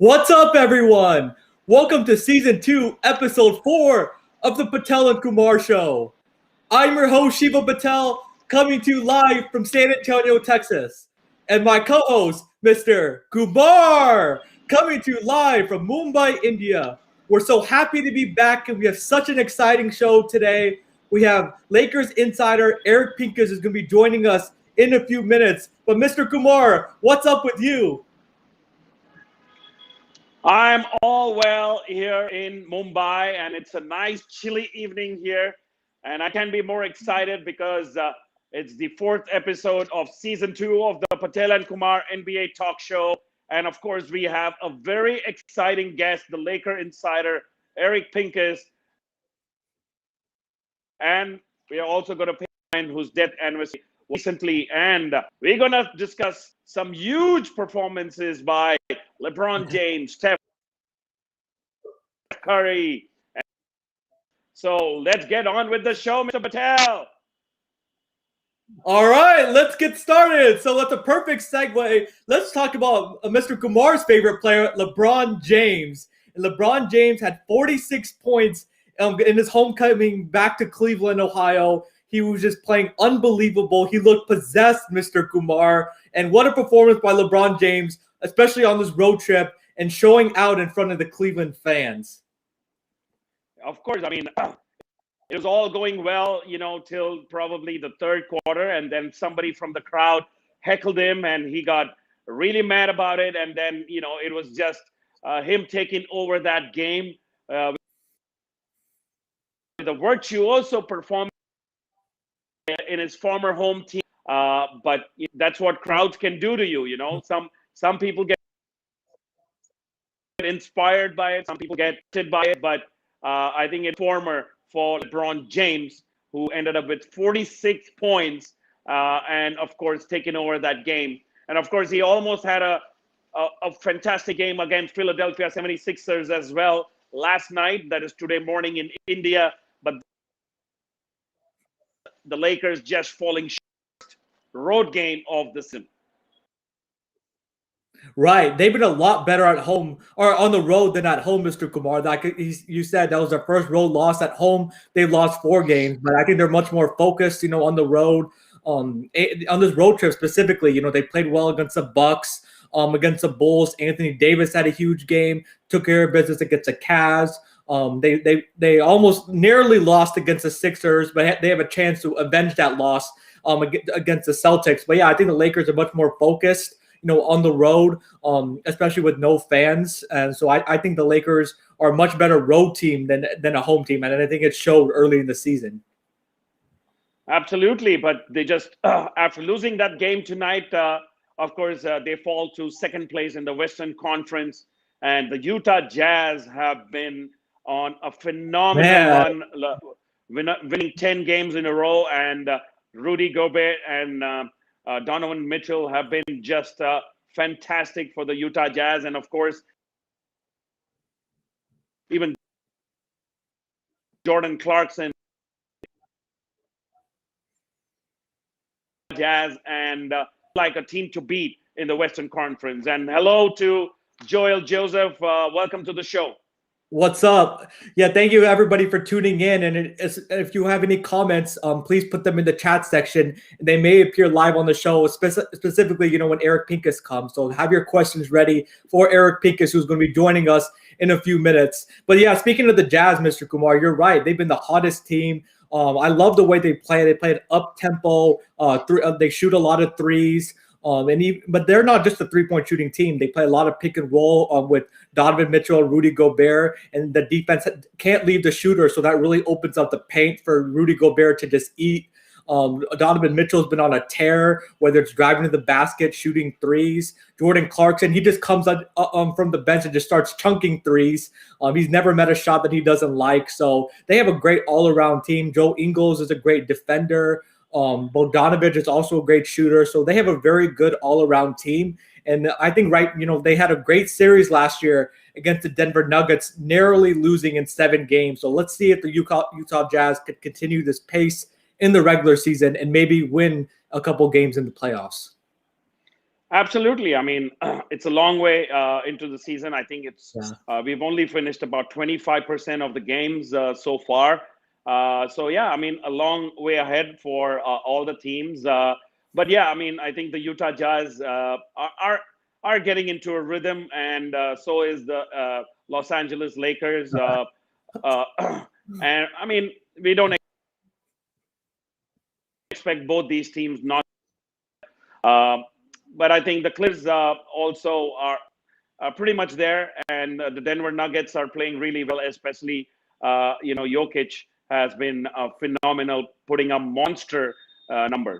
What's up, everyone? Welcome to Season 2, Episode 4 of the Patel Kumar Show. I'm your host, Shivam Patel, coming to you live from San Antonio, Texas. And my co-host, Mr. Kumar, coming to you live from Mumbai, India. We're so happy to be back, and we have such an exciting show today. We have Lakers insider Eric Pincus is going to be joining us in a few minutes. But Mr. Kumar, what's up with you? I'm all well here in Mumbai, and it's a nice chilly evening here. And I can't be more excited because it's the fourth episode of Season 2 of the Patel and Kumar NBA Talk Show. And of course, we have a very exciting guest, the Laker insider, Eric Pincus. And we are also going to pay whose death anniversary recently. And we're going to discuss some huge performances by LeBron James, Steph Curry. So let's get on with the show, Mr. Patel. All right, let's get started. So that's a perfect segue. Let's talk about Mr. Kumar's favorite player, LeBron James. And LeBron James had 46 points in his homecoming back to Cleveland, Ohio. He was just playing unbelievable. He looked possessed, Mr. Kumar. And what a performance by LeBron James, especially on this road trip and showing out in front of the Cleveland fans. Of course, I mean, it was all going well, till probably the third quarter. And then somebody from the crowd heckled him and he got really mad about it. And then, it was just him taking over that game. The virtuoso performance in his former home team. But that's what crowds can do to you, Some people get inspired by it. Some people get hit by it. But I think it's former for LeBron James, who ended up with 46 points and, of course, taking over that game. And, of course, he almost had a fantastic game against Philadelphia 76ers as well last night. That is today morning in India. But the Lakers just falling short. Road game of the season. Right. They've been a lot better at home or on the road than at home, Mr. Kumar. You said that was their first road loss at home. They've lost 4 games, but I think they're much more focused, on the road. On this road trip specifically, they played well against the Bucks, against the Bulls. Anthony Davis had a huge game, took care of business against the Cavs. They almost nearly lost against the Sixers, but they have a chance to avenge that loss against the Celtics. But yeah, I think the Lakers are much more focused, on the road, especially with no fans. And so I think the Lakers are a much better road team than a home team. And I think it showed early in the season. Absolutely. But they just, after losing that game tonight, of course, they fall to second place in the Western Conference. And the Utah Jazz have been on a phenomenal run, winning 10 games in a row. And Rudy Gobert and Donovan Mitchell have been just fantastic for the Utah Jazz. And, of course, even Jordan Clarkson, Jazz, and like a team to beat in the Western Conference. And hello to Joel Joseph. Welcome to the show. What's up? Yeah, thank you everybody for tuning in. And if you have any comments, please put them in the chat section. They may appear live on the show, specifically, when Eric Pincus comes. So have your questions ready for Eric Pincus, who's going to be joining us in a few minutes. But yeah, speaking of the Jazz, Mr. Kumar, you're right. They've been the hottest team. I love the way they play. They play up tempo. They shoot a lot of threes. But they're not just a three-point shooting team. They play a lot of pick and roll with Donovan Mitchell, Rudy Gobert, and the defense can't leave the shooter, so that really opens up the paint for Rudy Gobert to just eat. Donovan Mitchell's been on a tear, whether it's driving to the basket, shooting threes. Jordan Clarkson, he just comes from the bench and just starts chunking threes. He's never met a shot that he doesn't like. So they have a great all-around team. Joe Ingles is a great defender. Bogdanovich is also a great shooter. So they have a very good all-around team. And I think, they had a great series last year against the Denver Nuggets, narrowly losing in 7 games. So let's see if the Utah Jazz could continue this pace in the regular season and maybe win a couple games in the playoffs. Absolutely. I mean, it's a long way into the season. I think Yeah. we've only finished about 25% of the games so far. So yeah, I mean, a long way ahead for all the teams. But yeah, I mean, I think the Utah Jazz are getting into a rhythm, and so is the Los Angeles Lakers. Uh, and I mean, we don't expect both these teams not. Uh, but I think the Clippers also are pretty much there, and the Denver Nuggets are playing really well, especially Jokic has been phenomenal, putting up monster numbers.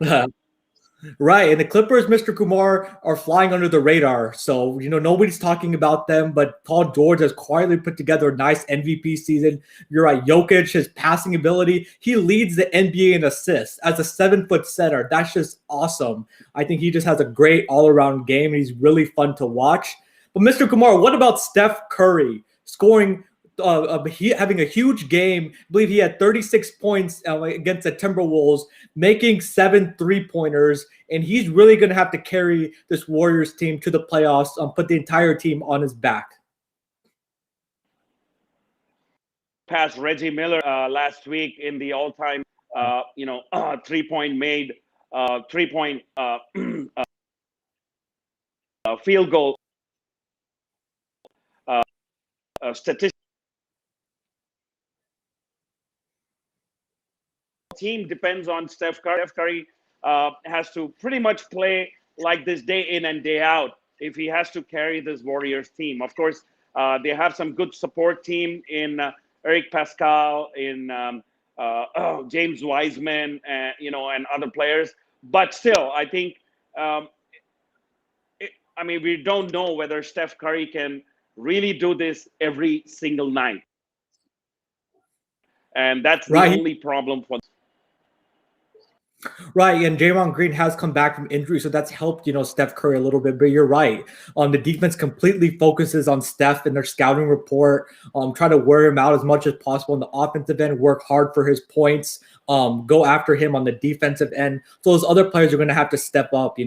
Right, and the Clippers, Mr. Kumar, are flying under the radar. So, nobody's talking about them, but Paul George has quietly put together a nice MVP season. You're right, Jokic, his passing ability, he leads the NBA in assists as a 7-foot center. That's just awesome. I think he just has a great all-around game, and he's really fun to watch. But Mr. Kumar, what about Steph Curry scoring having a huge game? I believe he had 36 points against the Timberwolves, making 7 3-pointers, and he's really going to have to carry this Warriors team to the playoffs, put the entire team on his back. Past Reggie Miller last week in the all-time, 3-point made, 3-point field goal statistic. Team depends on Steph Curry. Steph Curry has to pretty much play like this day in and day out if he has to carry this Warriors team. Of course, they have some good support team in Eric Pascal, in James Wiseman, and other players. But still, I think, we don't know whether Steph Curry can really do this every single night. And that's the only problem for. Right, and Draymond Green has come back from injury, so that's helped, Steph Curry a little bit. But you're right. The defense completely focuses on Steph in their scouting report. Try to wear him out as much as possible on the offensive end, work hard for his points, go after him on the defensive end. So those other players are going to have to step up,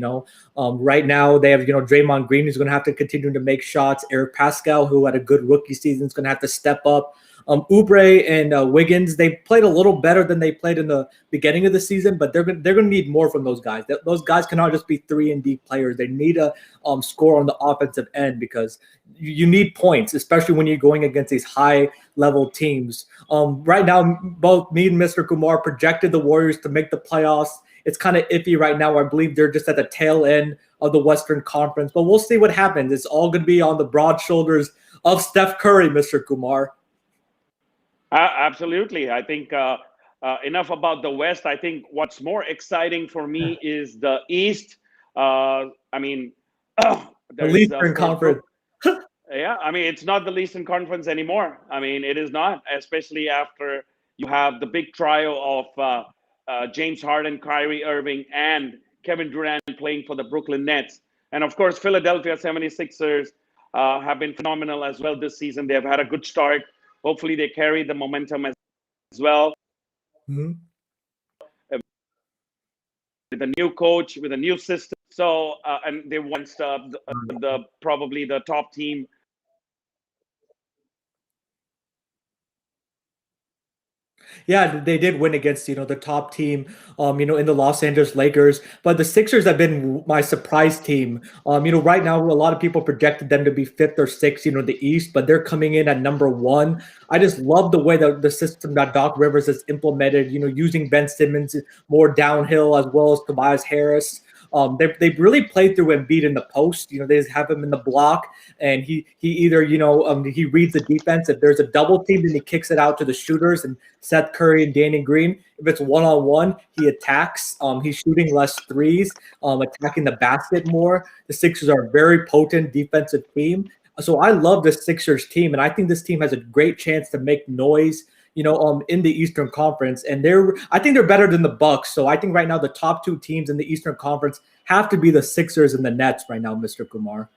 Right now they have, Draymond Green who's going to have to continue to make shots. Eric Pascal, who had a good rookie season, is going to have to step up. Oubre and Wiggins, they played a little better than they played in the beginning of the season, but they're going to need more from those guys. Those guys cannot just be 3-and-D players. They need to score on the offensive end because you need points, especially when you're going against these high-level teams. Right now, both me and Mr. Kumar projected the Warriors to make the playoffs. It's kind of iffy right now. I believe they're just at the tail end of the Western Conference, but we'll see what happens. It's all going to be on the broad shoulders of Steph Curry, Mr. Kumar. Absolutely. I think enough about the West. I think what's more exciting for me is the East. The Eastern Conference. Yeah, it's not the Eastern Conference anymore. It is not, especially after you have the big trio of James Harden, Kyrie Irving, and Kevin Durant playing for the Brooklyn Nets. And of course, Philadelphia 76ers have been phenomenal as well this season. They have had a good start. Hopefully they carry the momentum as well. Mm-hmm. With a new coach, with a new system. So, and they won probably the top team. Yeah, they did win against, the top team, in the Los Angeles Lakers. But the Sixers have been my surprise team. Right now, a lot of people projected them to be 5th or 6th, the East, but they're coming in at number 1. I just love the way that the system that Doc Rivers has implemented, using Ben Simmons more downhill as well as Tobias Harris. They've really played through Embiid in the post. They just have him in the block, and he either he reads the defense. If there's a double team, then he kicks it out to the shooters and Seth Curry and Danny Green. If it's 1-on-1, he attacks. He's shooting less threes, attacking the basket more. The Sixers are a very potent defensive team. So I love the Sixers team, and I think this team has a great chance to make noise in the Eastern Conference, and I think they're better than the Bucks. So I think right now the top 2 teams in the Eastern Conference have to be the Sixers and the Nets right now, Mr. Kumar.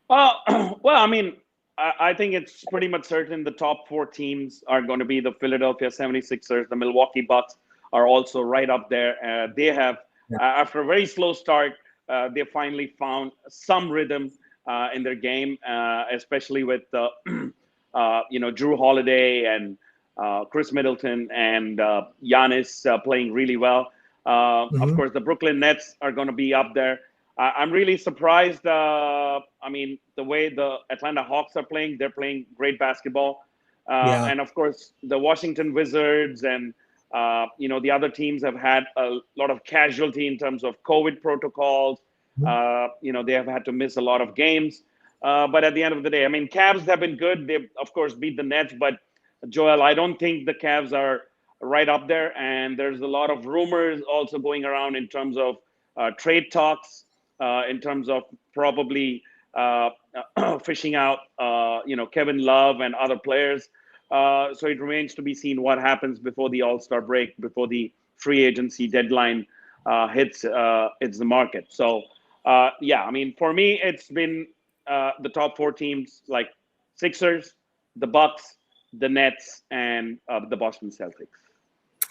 Well, I think it's pretty much certain the top 4 teams are going to be the Philadelphia 76ers. The Milwaukee Bucks are also right up there. They have, after a very slow start, they finally found some rhythm in their game, especially with Drew Holiday and Chris Middleton and Giannis playing really well. Of course, the Brooklyn Nets are going to be up there. I'm really surprised. I mean, the way the Atlanta Hawks are playing, they're playing great basketball. And of course, the Washington Wizards and the other teams have had a lot of casualty in terms of COVID protocols. They have had to miss a lot of games. But at the end of the day, I mean, Cavs have been good. They've, of course, beat the Nets. But, Joel, I don't think the Cavs are right up there. And there's a lot of rumors also going around in terms of trade talks, in terms of probably fishing out, Kevin Love and other players. So it remains to be seen what happens before the All-Star break, before the free agency deadline hits the market. So, I mean, for me, it's been the top four teams like Sixers, the Bucks, the Nets, and the Boston Celtics.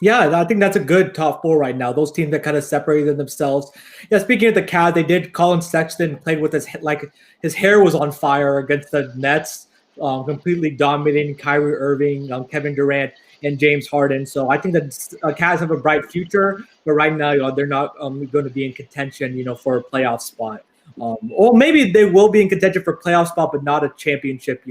Yeah, I think that's a good top four right now. Those teams that kind of separated themselves. Yeah, speaking of the Cavs, they did. Colin Sexton played with his hair was on fire against the Nets, completely dominating Kyrie Irving, Kevin Durant, and James Harden. So I think that Cavs have a bright future, but right now, they're not going to be in contention, for a playoff spot. Or maybe they will be in contention for a playoff spot, but not a championship,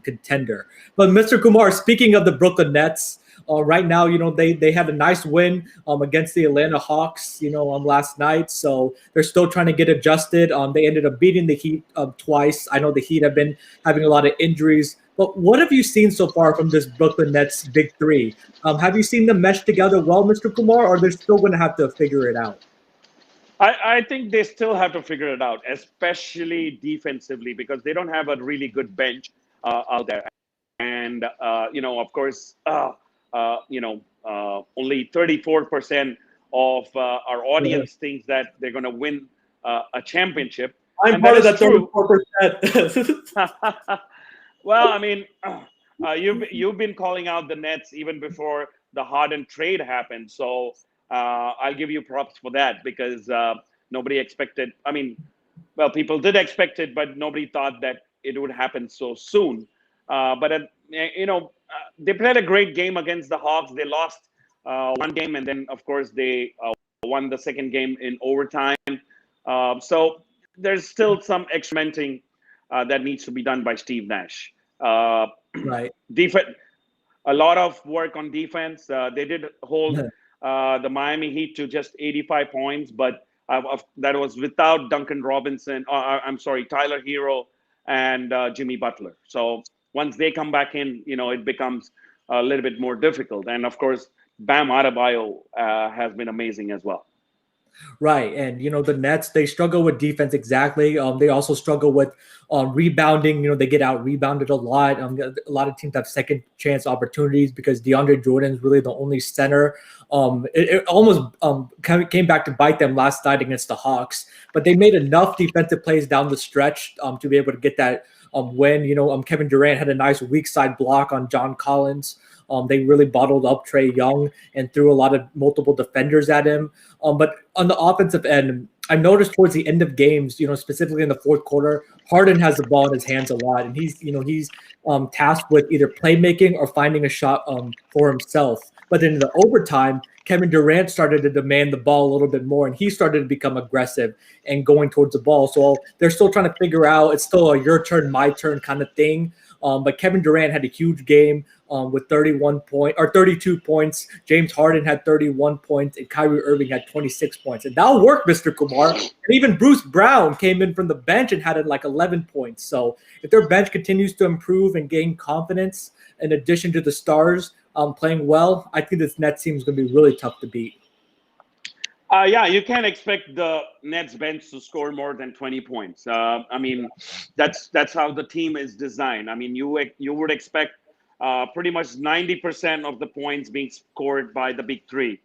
contender. But Mr. Kumar, speaking of the Brooklyn Nets. Right now, they had a nice win against the Atlanta Hawks, last night. So they're still trying to get adjusted. They ended up beating the Heat twice. I know the Heat have been having a lot of injuries. But what have you seen so far from this Brooklyn Nets big three? Have you seen them mesh together well, Mr. Kumar, or they're still going to have to figure it out? I think they still have to figure it out, especially defensively, because they don't have a really good bench out there. And, of course, only 34% of our audience thinks that they're going to win a championship. I'm part of that 34%. Well, I mean, you've been calling out the Nets even before the Harden trade happened. So I'll give you props for that, because nobody expected. I mean, well, people did expect it, but nobody thought that it would happen so soon. But they played a great game against the Hawks. They lost one game, and then, of course, they won the second game in overtime. So there's still some experimenting that needs to be done by Steve Nash. Right. Defense, a lot of work on defense. They did hold the Miami Heat to just 85 points, but that was without Duncan Robinson. Tyler Hero and Jimmy Butler. So once they come back in, it becomes a little bit more difficult. And of course, Bam Adebayo has been amazing as well. Right. And, the Nets, they struggle with defense. Exactly. They also struggle with rebounding. They get out rebounded a lot. A lot of teams have second chance opportunities because DeAndre Jordan is really the only center. It almost came back to bite them last night against the Hawks, but they made enough defensive plays down the stretch to be able to get that win. Kevin Durant had a nice weak side block on John Collins. They really bottled up Trae Young and threw a lot of multiple defenders at him. But on the offensive end, I noticed towards the end of games, specifically in the fourth quarter, Harden has the ball in his hands a lot, and he's tasked with either playmaking or finding a shot for himself. But then in the overtime, Kevin Durant started to demand the ball a little bit more, and he started to become aggressive and going towards the ball. So they're still trying to figure out. It's still a your turn, my turn kind of thing. But Kevin Durant had a huge game with 32 points. James Harden had 31 points, and Kyrie Irving had 26 points. And that'll work, Mr. Kumar. And even Bruce Brown came in from the bench and had 11 points. So if their bench continues to improve and gain confidence, in addition to the stars playing well, I think this Nets team is going to be really tough to beat. You can't expect the Nets bench to score more than 20 points. I mean, that's how the team is designed. I mean, you would expect pretty much 90% of the points being scored by the big three,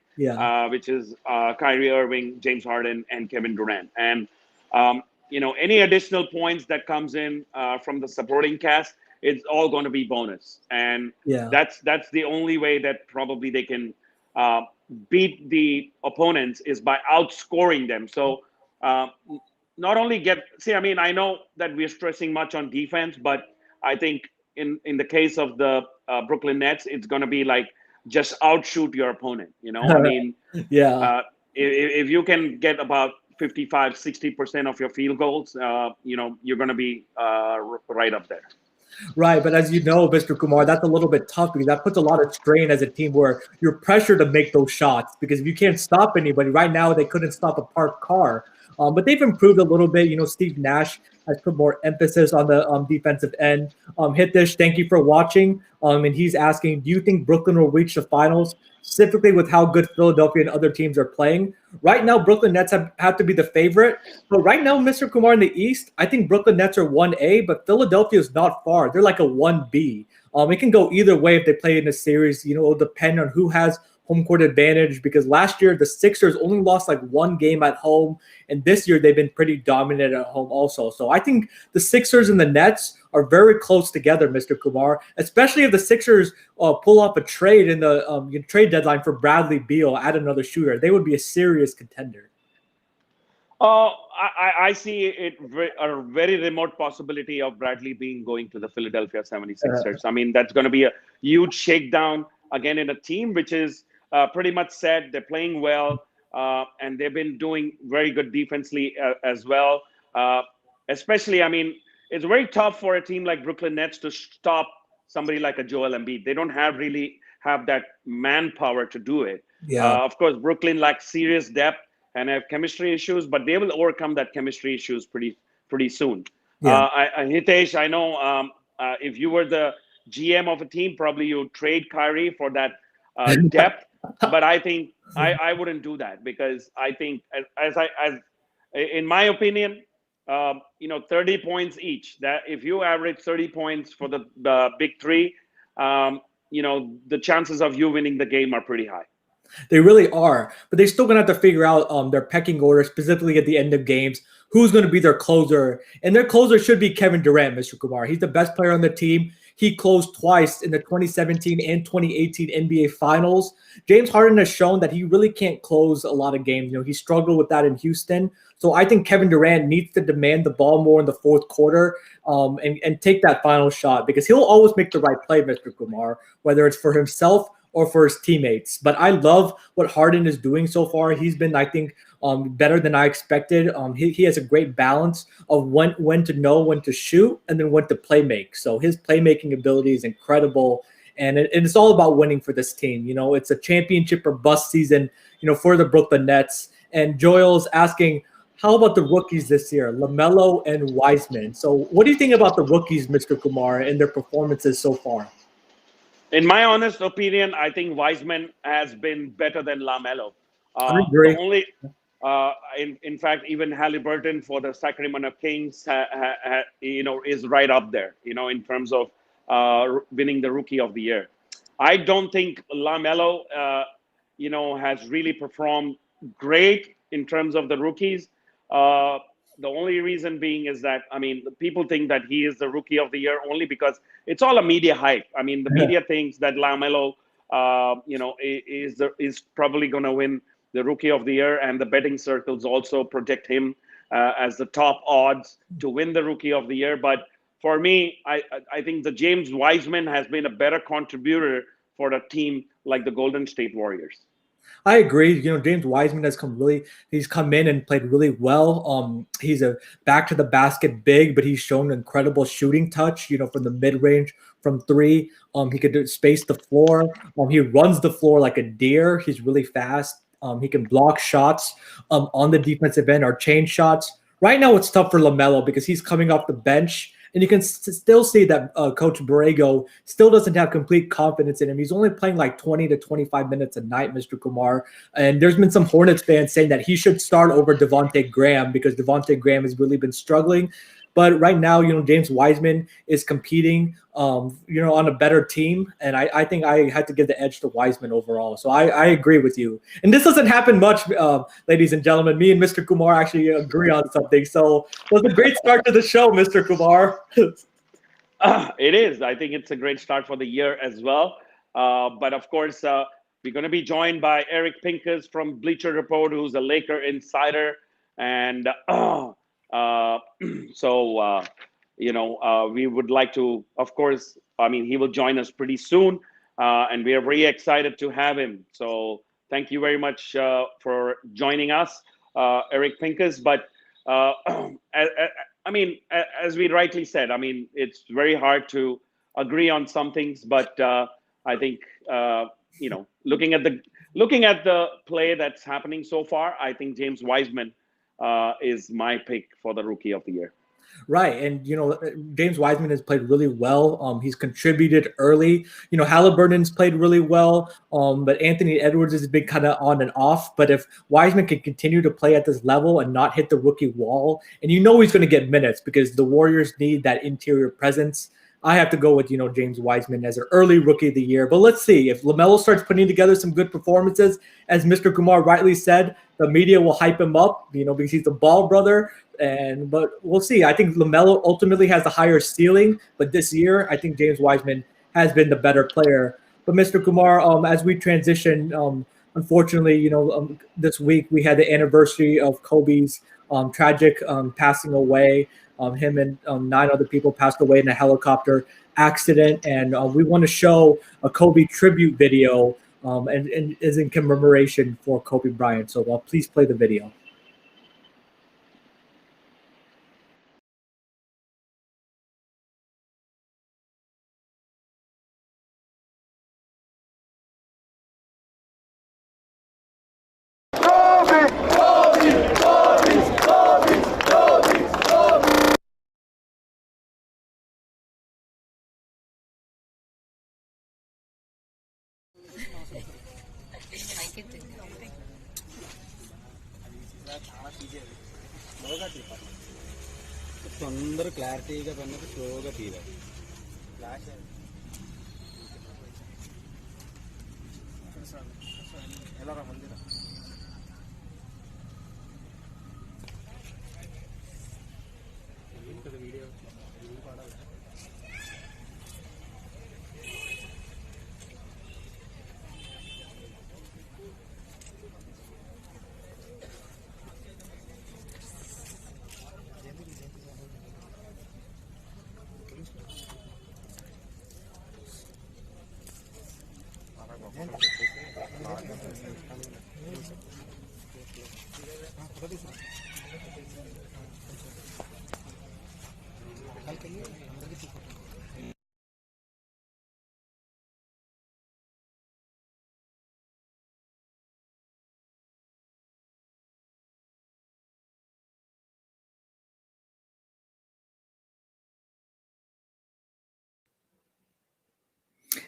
which is Kyrie Irving, James Harden, and Kevin Durant. And any additional points that comes in from the supporting cast, it's all going to be bonus. And that's the only way that probably they can beat the opponents is by outscoring them. So uh, not only I know that we're stressing much on defense, but I think in the case of the Brooklyn Nets, it's going to be like just outshoot your opponent. Yeah. If you can get about 55-60% of your field goals, you're going to be right up there. Right, but as you know, Mr. Kumar, that's a little bit tough because that puts a lot of strain as a team where you're pressured to make those shots because if you can't stop anybody, right now they couldn't stop a parked car. But they've improved a little bit. Steve Nash has put more emphasis on the defensive end. Hitesh, thank you for watching. And he's asking, do you think Brooklyn will reach the finals, specifically with how good Philadelphia and other teams are playing? Right now, Brooklyn Nets have to be the favorite. But right now, Mr. Kumar, in the East, I think Brooklyn Nets are 1A, but Philadelphia is not far. They're like a 1B. It can go either way if they play in a series. It'll depend on who has home court advantage because last year the Sixers only lost like one game at home, and this year they've been pretty dominant at home also. So I think the Sixers and the Nets are very close together, Mr. Kumar, especially if the Sixers pull off a trade in the trade deadline for Bradley Beal, add another shooter. They would be a serious contender. I see a very remote possibility of Bradley Beal going to the Philadelphia 76ers. I mean, that's going to be a huge shakedown again in a team which is pretty much set. They're playing well, and they've been doing very good defensively as well. Especially, I mean, it's very tough for a team like Brooklyn Nets to stop somebody like a Joel Embiid. They don't really have that manpower to do it. Yeah. Of course, Brooklyn lacks serious depth and have chemistry issues, but they will overcome that chemistry issues pretty soon. Yeah. Hitesh, I know if you were the GM of a team, probably you would trade Kyrie for that depth. But I think I wouldn't do that because I think, as in my opinion, 30 points each. That if you average 30 points for the big three, the chances of you winning the game are pretty high. They really are, but they're still going to have to figure out their pecking order, specifically at the end of games. Who's going to be their closer? And their closer should be Kevin Durant, Mr. Kumar. He's the best player on the team. He closed twice in the 2017 and 2018 NBA Finals. James Harden has shown that he really can't close a lot of games. He struggled with that in Houston. So I think Kevin Durant needs to demand the ball more in the fourth quarter and take that final shot because he'll always make the right play, Mr. Kumar, whether it's for himself or for his teammates. But I love what Harden is doing so far. He's been, I think, better than I expected. He has a great balance of when to know when to shoot and then when to play make. So his playmaking ability is incredible. And it's all about winning for this team. It's a championship or bust season, for the Brooklyn Nets. And Joel's asking, how about the rookies this year, LaMelo and Wiseman? So what do you think about the rookies, Mr. Kumar, and their performances so far? In my honest opinion, I think Wiseman has been better than LaMelo. I agree. In fact, even Halliburton for the Sacramento Kings, is right up there, in terms of winning the Rookie of the Year. I don't think LaMelo, has really performed great in terms of the rookies. The only reason being is that, people think that he is the Rookie of the Year only because it's all a media hype. The media thinks that LaMelo, is probably going to win the Rookie of the Year, and the betting circles also project him as the top odds to win the Rookie of the Year. But for me, I think the James Wiseman has been a better contributor for a team like the Golden State Warriors. I agree. James Wiseman he's come in and played really well. He's a back to the basket big, but he's shown incredible shooting touch, from the mid range, from three. He could space the floor. He runs the floor like a deer. He's really fast. He can block shots on the defensive end or change shots. Right now, it's tough for LaMelo because he's coming off the bench. And you can still see that Coach Borrego still doesn't have complete confidence in him. He's only playing like 20 to 25 minutes a night, Mr. Kumar. And there's been some Hornets fans saying that he should start over Devontae Graham because Devontae Graham has really been struggling. But right now, James Wiseman is competing, on a better team. And I think I had to give the edge to Wiseman overall. So I agree with you. And this doesn't happen much, ladies and gentlemen. Me and Mr. Kumar actually agree on something. So it was a great start to the show, Mr. Kumar. It is. I think it's a great start for the year as well. But of course, we're going to be joined by Eric Pincus from Bleacher Report, who's a Laker insider. And so we would like to, of course, I mean, he will join us pretty soon, and we are very excited to have him. So thank you very much for joining us, Eric Pincus. But I mean, as we rightly said, I mean, it's very hard to agree on some things, but I think looking at the play that's happening so far, I think James Wiseman is my pick for the Rookie of the Year. Right. And, James Wiseman has played really well. He's contributed early. Halliburton's played really well. But Anthony Edwards has been kind of on and off. But if Wiseman can continue to play at this level and not hit the rookie wall, and he's going to get minutes because the Warriors need that interior presence, I have to go with, James Wiseman as an early Rookie of the Year. But let's see. If LaMelo starts putting together some good performances, as Mr. Kumar rightly said, the media will hype him up, because he's the ball brother. But we'll see. I think LaMelo ultimately has the higher ceiling, but this year I think James Wiseman has been the better player. But Mr. Kumar, as we transition, unfortunately, this week we had the anniversary of Kobe's tragic passing away. Him and 9 other people passed away in a helicopter accident, and we want to show a Kobe tribute video, and is in commemoration for Kobe Bryant. So please play the video. తొందర క్లారిటీగా పన్నది స్లోగా తీరాలి ఎలా రా మందిరా video పాడాలి.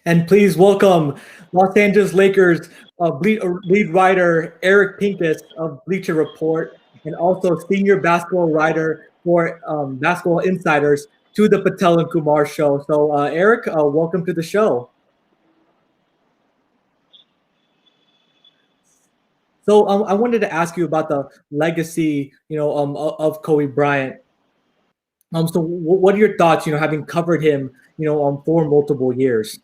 And please welcome Los Angeles Lakers lead writer Eric Pincus of Bleacher Report, and also senior basketball writer for Basketball Insiders, to the Patel and Kumar show. So Eric, welcome to the show. So I wanted to ask you about the legacy, of Kobe Bryant. So what are your thoughts, having covered him, for multiple years?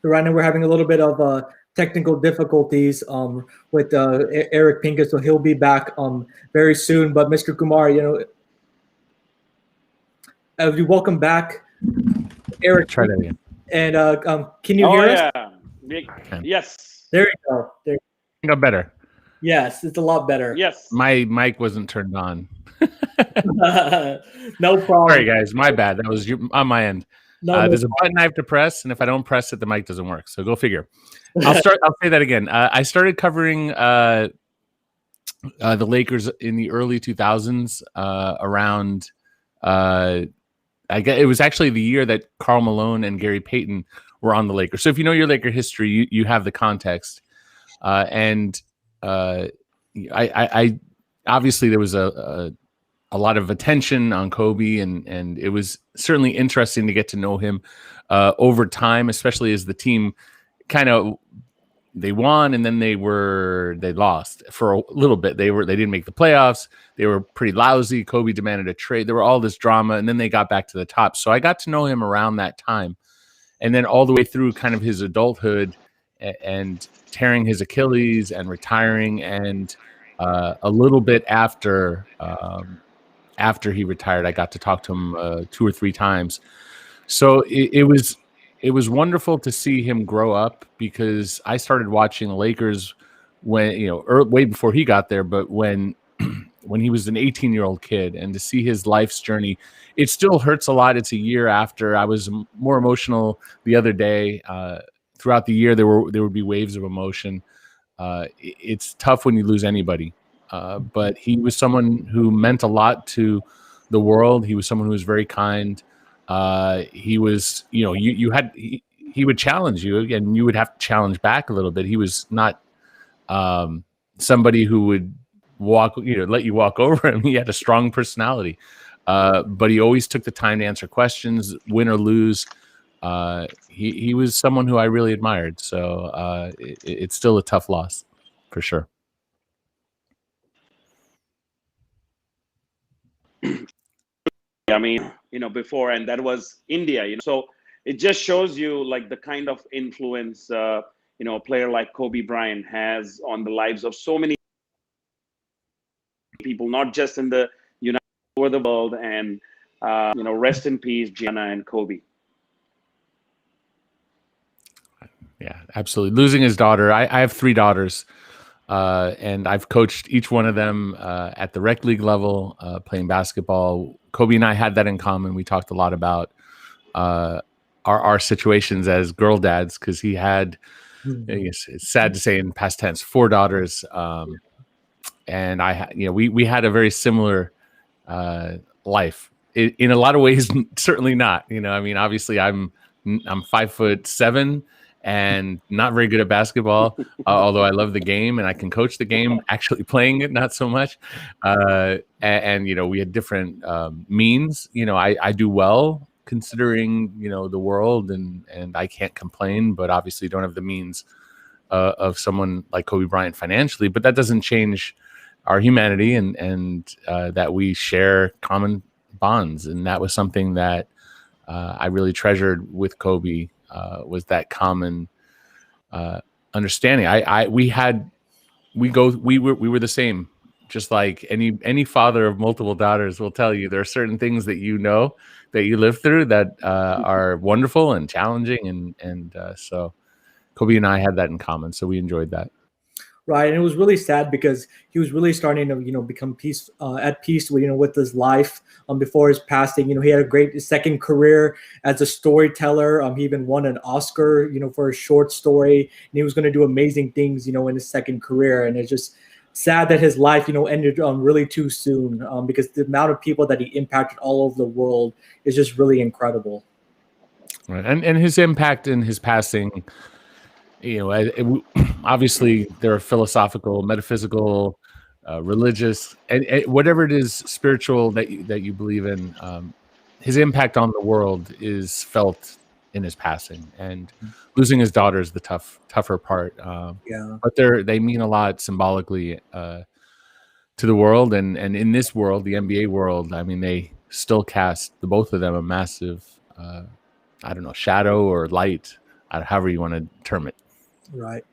So right now we're having a little bit of technical difficulties with Eric Pincus, so he'll be back very soon. But Mr. Kumar, you welcome back, Eric. Try that again. And can you hear us? Yes. There you go. There. I got better. Yes, it's a lot better. Yes. My mic wasn't turned on. No problem. Sorry, guys. My bad. That was on my end. No there's a button I have to press, and if I don't press it, the mic doesn't work. So go figure. I'll say that again. I started covering the Lakers in the early 2000s, around. I guess it was actually the year that Karl Malone and Gary Payton were on the Lakers. So if you know your Laker history, you have the context. I obviously there was a lot of attention on Kobe, and it was certainly interesting to get to know him over time, especially as the team kind of they won, and then they lost for a little bit. They didn't make the playoffs. They were pretty lousy. Kobe demanded a trade. There were all this drama, and then they got back to the top. So I got to know him around that time, and then all the way through kind of his adulthood and tearing his Achilles and retiring, and a little bit after he retired, I got to talk to him 2 or 3 times. So it was wonderful to see him grow up, because I started watching the Lakers when, way before he got there, but when he was an 18-year-old kid, and to see his life's journey, it still hurts a lot. It's a year after. I was more emotional the other day. Throughout the year, there would be waves of emotion. It's tough when you lose anybody, but he was someone who meant a lot to the world. He was someone who was very kind. He was, he would challenge you, and you would have to challenge back a little bit. He was not somebody who would let you walk over him. He had a strong personality, but he always took the time to answer questions, win or lose. He was someone who I really admired. So it's still a tough loss, for sure. I mean, before, and that was India, so it just shows you like the kind of influence, a player like Kobe Bryant has on the lives of so many people, not just in the United States, over the world. And, rest in peace, Gianna and Kobe. Yeah, absolutely. Losing his daughter. I have 3 daughters, and I've coached each one of them at the rec league level, playing basketball. Kobe and I had that in common. We talked a lot about our situations as girl dads, because he had, it's sad to say in past tense, 4 daughters, and we had a very similar life. In a lot of ways, certainly not. Obviously, I'm 5'7" and not very good at basketball, although I love the game and I can coach the game. Actually playing it, not so much. And we had different means. I do well considering the world, and I can't complain, but obviously don't have the means of someone like Kobe Bryant financially. But that doesn't change our humanity and that we share common bonds, and that was something that I really treasured with Kobe. Was that common understanding? We were the same. Just like any father of multiple daughters will tell you, there are certain things that that you live through that are wonderful and challenging, and so Kobe and I had that in common. So we enjoyed that. Right, and it was really sad because he was really starting to, become at peace with, with his life. Before his passing, he had a great second career as a storyteller. He even won an Oscar, for a short story, and he was going to do amazing things, in his second career. And it's just sad that his life, ended really too soon, because the amount of people that he impacted all over the world is just really incredible. Right, and his impact in his passing. Obviously there are philosophical, metaphysical, religious, and whatever it is spiritual that you believe in. His impact on the world is felt in his passing, and losing his daughter is the tougher part. But they mean a lot symbolically to the world, and in this world, the NBA world. I mean, they still cast the both of them a massive, shadow or light, however you want to term it. Right.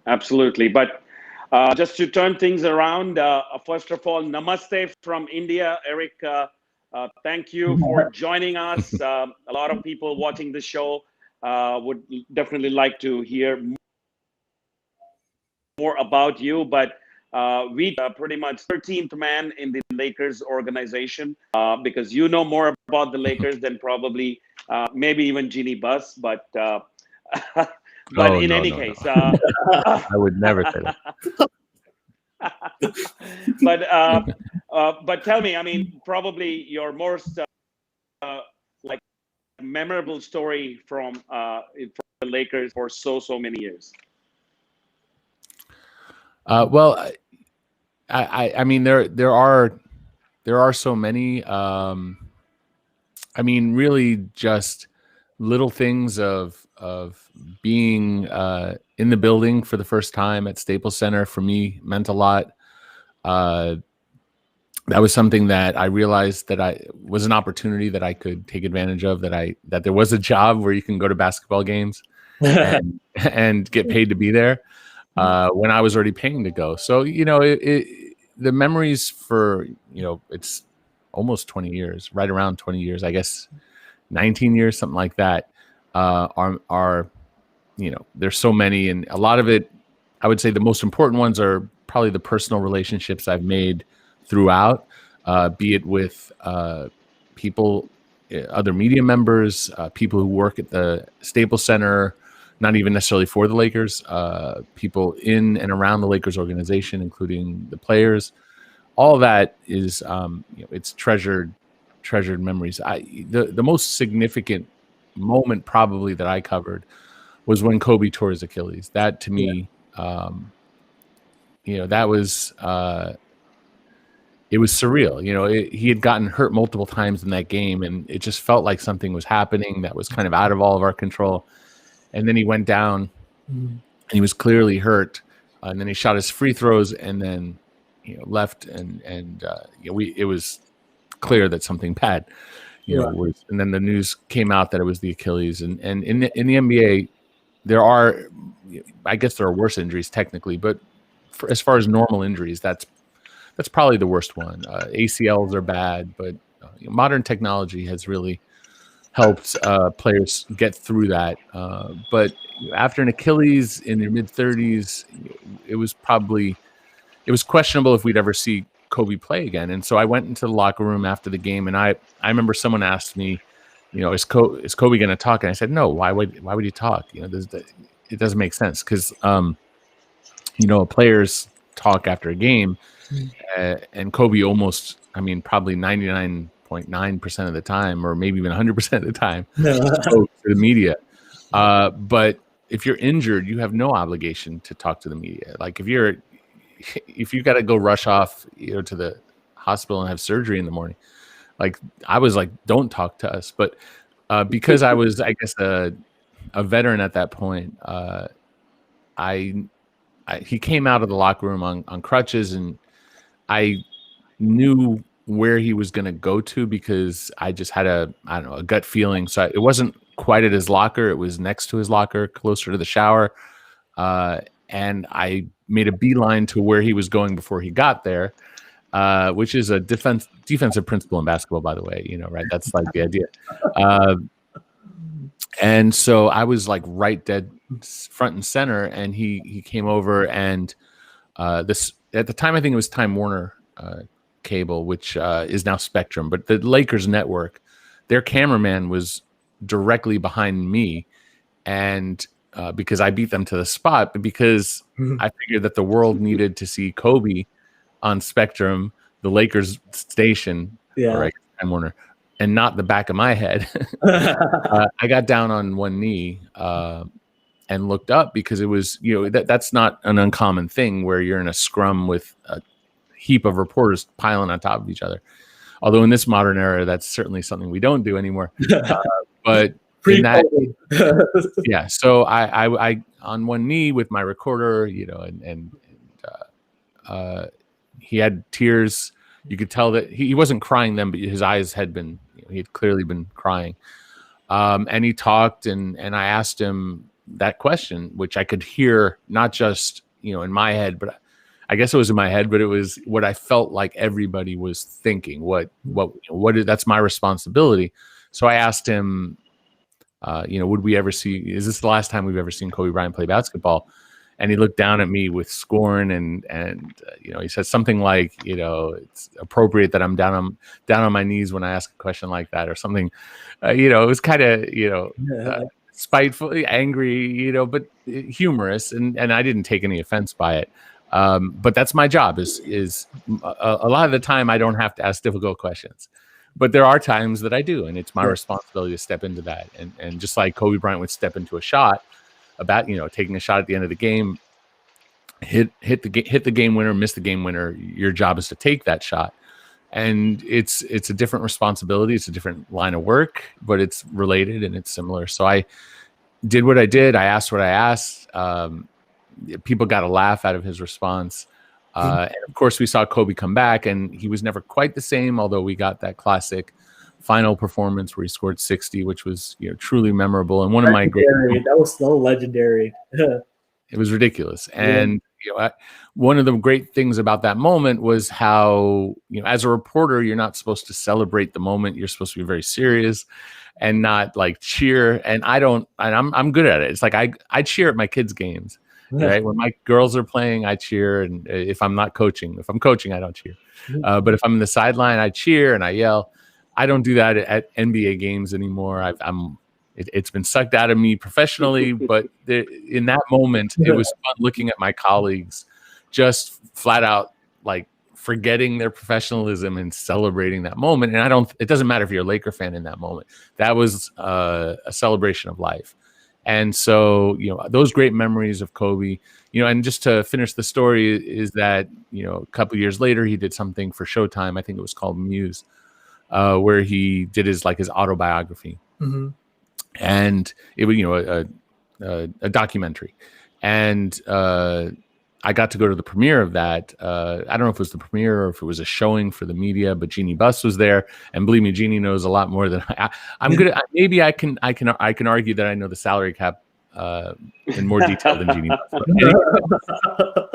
Absolutely. But just to turn things around, first of all, namaste from India. Eric, thank you for joining us. A lot of people watching the show would definitely like to hear more about you. But we pretty much 13th man in the Lakers organization, because you know more about the Lakers than probably maybe even Jeannie Buss. But in any case, I would never say that. But tell me, I mean, probably your most memorable story from the Lakers for so many years. Well, I mean, there are so many. I mean, really just little things of being in the building for the first time at Staples Center for me meant a lot. That was something that I realized that I was an opportunity that I could take advantage of, that there was a job where you can go to basketball games and get paid to be there when I was already paying to go. So, the memories for, it's almost 20 years, right around 20 years, I guess 19 years, something like that, are there's so many. And a lot of it, I would say the most important ones are probably the personal relationships I've made throughout, be it with people, other media members, people who work at the Staples Center, not even necessarily for the Lakers, people in and around the Lakers organization, including the players. All that is, it's treasured memories. The most significant moment probably that I covered was when Kobe tore his Achilles. That to me, that was. It was surreal. He had gotten hurt multiple times in that game, and it just felt like something was happening that was kind of out of all of our control. And then he went down, and he was clearly hurt. And then he shot his free throws, and then left, and it was clear that something bad, was. And then the news came out that it was the Achilles. And in the NBA, there are worse injuries technically, but as far as normal injuries, that's probably the worst one. ACLs are bad, but modern technology has really helped players get through that. But after an Achilles in your mid-30s, it was questionable if we'd ever see Kobe play again. And so I went into the locker room after the game, and I remember someone asked me, is Kobe going to talk? And I said, no. Why would he talk? It doesn't make sense because players talk after a game. And Kobe probably 99.9% of the time, or maybe even 100% of the time, spoke to the media. But if you're injured, you have no obligation to talk to the media. Like if you got to go rush off, to the hospital and have surgery in the morning, like I was like, don't talk to us. But because I was, I guess, a veteran at that point, he came out of the locker room on crutches, and I knew where he was going to go to because I just had a gut feeling. So it wasn't quite at his locker. It was next to his locker, closer to the shower. And I made a beeline to where he was going before he got there, which is a defensive principle in basketball, by the way, right? That's like the idea. And so I was like right dead front and center, and he came over, and this at the time I think it was Time Warner cable, which is now Spectrum, but the Lakers network, their cameraman was directly behind me, and because I beat them to the spot, but because I figured that the world needed to see Kobe on Spectrum, the Lakers station, or Time Warner, and not the back of my head. I got down on one knee and looked up because it was, that's not an uncommon thing where you're in a scrum with a heap of reporters piling on top of each other. Although in this modern era, that's certainly something we don't do anymore. But in that, so I on one knee with my recorder, and he had tears. You could tell that he wasn't crying then, but his eyes had been, he had clearly been crying. And he talked, and I asked him that question, which I could hear not just, in my head, but I guess it was in my head, but it was what I felt like everybody was thinking. That's my responsibility. So I asked him, would we ever see, is this the last time we've ever seen Kobe Bryant play basketball? And he looked down at me with scorn, and he said something like, it's appropriate that I'm down on my knees when I ask a question like that, or something. It was kind of spitefully angry, but humorous, and I didn't take any offense by it. But that's my job. Is a lot of the time I don't have to ask difficult questions, but there are times that I do, and it's my responsibility to step into that. And just like Kobe Bryant would step into a shot, about taking a shot at the end of the game, hit the game winner, miss the game winner. Your job is to take that shot, and it's a different responsibility. It's a different line of work, but it's related and it's similar. So I did what I did. I asked what I asked. People got a laugh out of his response. And of course, we saw Kobe come back, and he was never quite the same, although we got that classic final performance where he scored 60, which was truly memorable. And one of my great, that was so legendary. it was ridiculous. And one of the great things about that moment was how, as a reporter, you're not supposed to celebrate the moment. You're supposed to be very serious and not like cheer. And I'm good at it. It's like I cheer at my kids' games. Right, when my girls are playing, I cheer, and if I'm not coaching, I don't cheer. But if I'm in the sideline, I cheer and I yell. I don't do that at NBA games anymore. It's been sucked out of me professionally, but in that moment, it was fun looking at my colleagues just flat out like forgetting their professionalism and celebrating that moment. And it doesn't matter if you're a Laker fan in that moment. That was a celebration of life. And so, those great memories of Kobe, and just to finish the story is that, a couple of years later, he did something for Showtime. I think it was called Muse, where he did his autobiography. And it was, a documentary. And I got to go to the premiere of that. I don't know if it was the premiere or if it was a showing for the media, but Jeannie Buss was there, and believe me, Jeannie knows a lot more than I'm good at. Maybe I can argue that I know the salary cap in more detail than Jeannie Buss. But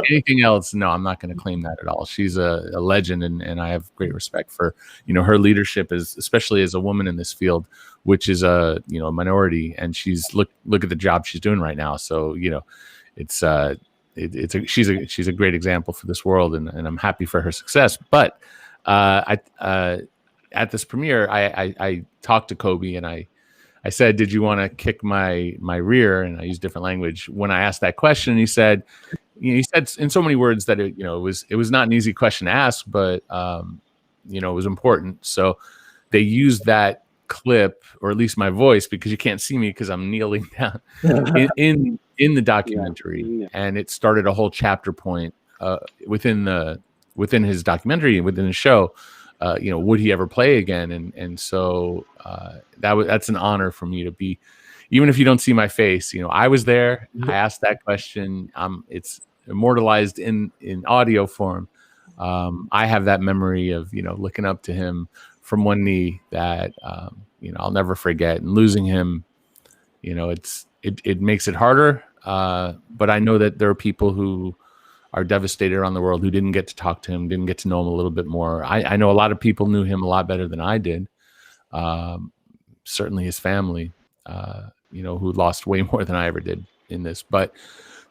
anything else? No, I'm not going to claim that at all. She's a legend, and I have great respect for her leadership, especially as a woman in this field, which is a minority, and she's look at the job she's doing right now. So it's. She's a great example for this world, and I'm happy for her success. But at this premiere, I talked to Kobe, and I said, "Did you want to kick my rear?" And I used different language when I asked that question. He said, he said in so many words that it was not an easy question to ask, but it was important. So they used that clip, or at least my voice, because you can't see me because I'm kneeling down in the documentary, and it started a whole chapter point within his documentary and within the show. Would he ever play again? And so that's an honor for me to be, even if you don't see my face. I was there. I asked that question. It's immortalized in audio form. I have that memory of looking up to him from one knee that I'll never forget, and losing him. It makes it harder. But I know that there are people who are devastated around the world who didn't get to talk to him, didn't get to know him a little bit more. I know a lot of people knew him a lot better than I did. Certainly his family, who lost way more than I ever did in this. But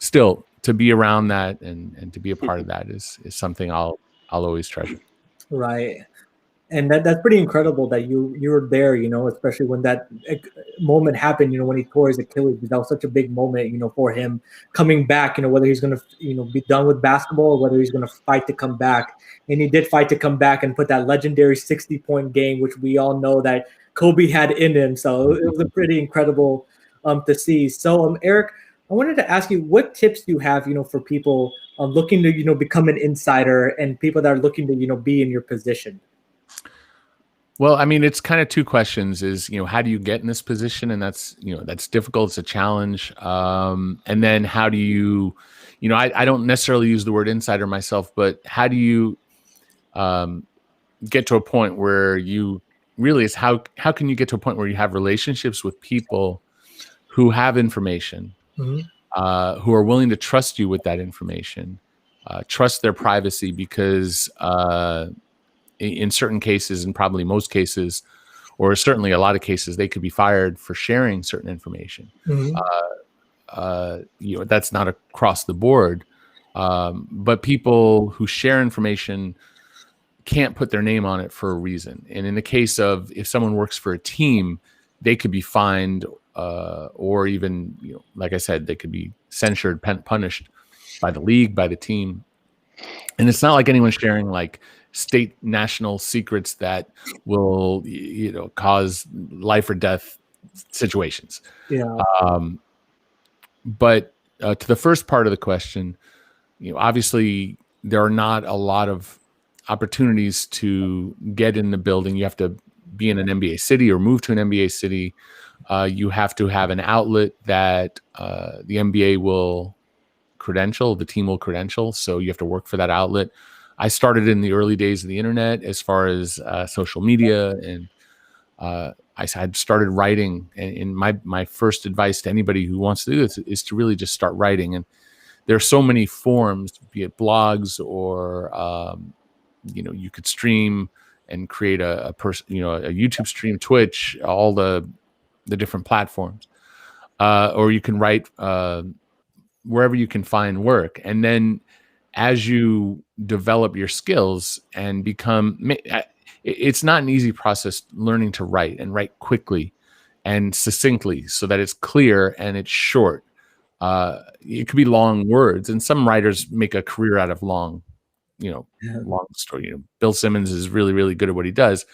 still, to be around that and to be a part of that is something I'll always treasure. Right. And that's pretty incredible that you were there, especially when that moment happened, when he tore his Achilles. That was such a big moment, for him coming back, whether he's going to, be done with basketball or whether he's going to fight to come back. And he did fight to come back and put that legendary 60-point game, which we all know that Kobe had in him. So it was a pretty incredible to see. So, Eric, I wanted to ask you, what tips do you have, for people looking to, become an insider and people that are looking to, be in your position? Well, I mean, it's kind of two questions is, how do you get in this position? And that's difficult. It's a challenge. And then how do you, I don't necessarily use the word insider myself, but how do you get to a point where you really is how can you get to a point where you have relationships with people who have information, who are willing to trust you with that information, trust their privacy, because in certain cases, and probably most cases, or certainly a lot of cases, they could be fired for sharing certain information. That's not across the board, but people who share information can't put their name on it for a reason. And in the case of if someone works for a team, they could be fined, or even, like I said, they could be censured, punished by the league, by the team. And it's not like anyone's sharing like state national secrets that will, cause life or death situations. Yeah. But to the first part of the question, obviously there are not a lot of opportunities to get in the building. You have to be in an NBA city or move to an NBA city. You have to have an outlet that the NBA will credential, the team will credential. So you have to work for that outlet. I started in the early days of the internet as far as social media, and I had started writing. And my first advice to anybody who wants to do this is to really just start writing. And there are so many forms, be it blogs or you could stream and create a YouTube stream, Twitch, all the different platforms, or you can write wherever you can find work. And then as you develop your skills and become, it's not an easy process learning to write and write quickly and succinctly so that it's clear and it's short. It could be long words, and some writers make a career out of long story. Bill Simmons is really, really good at what he does.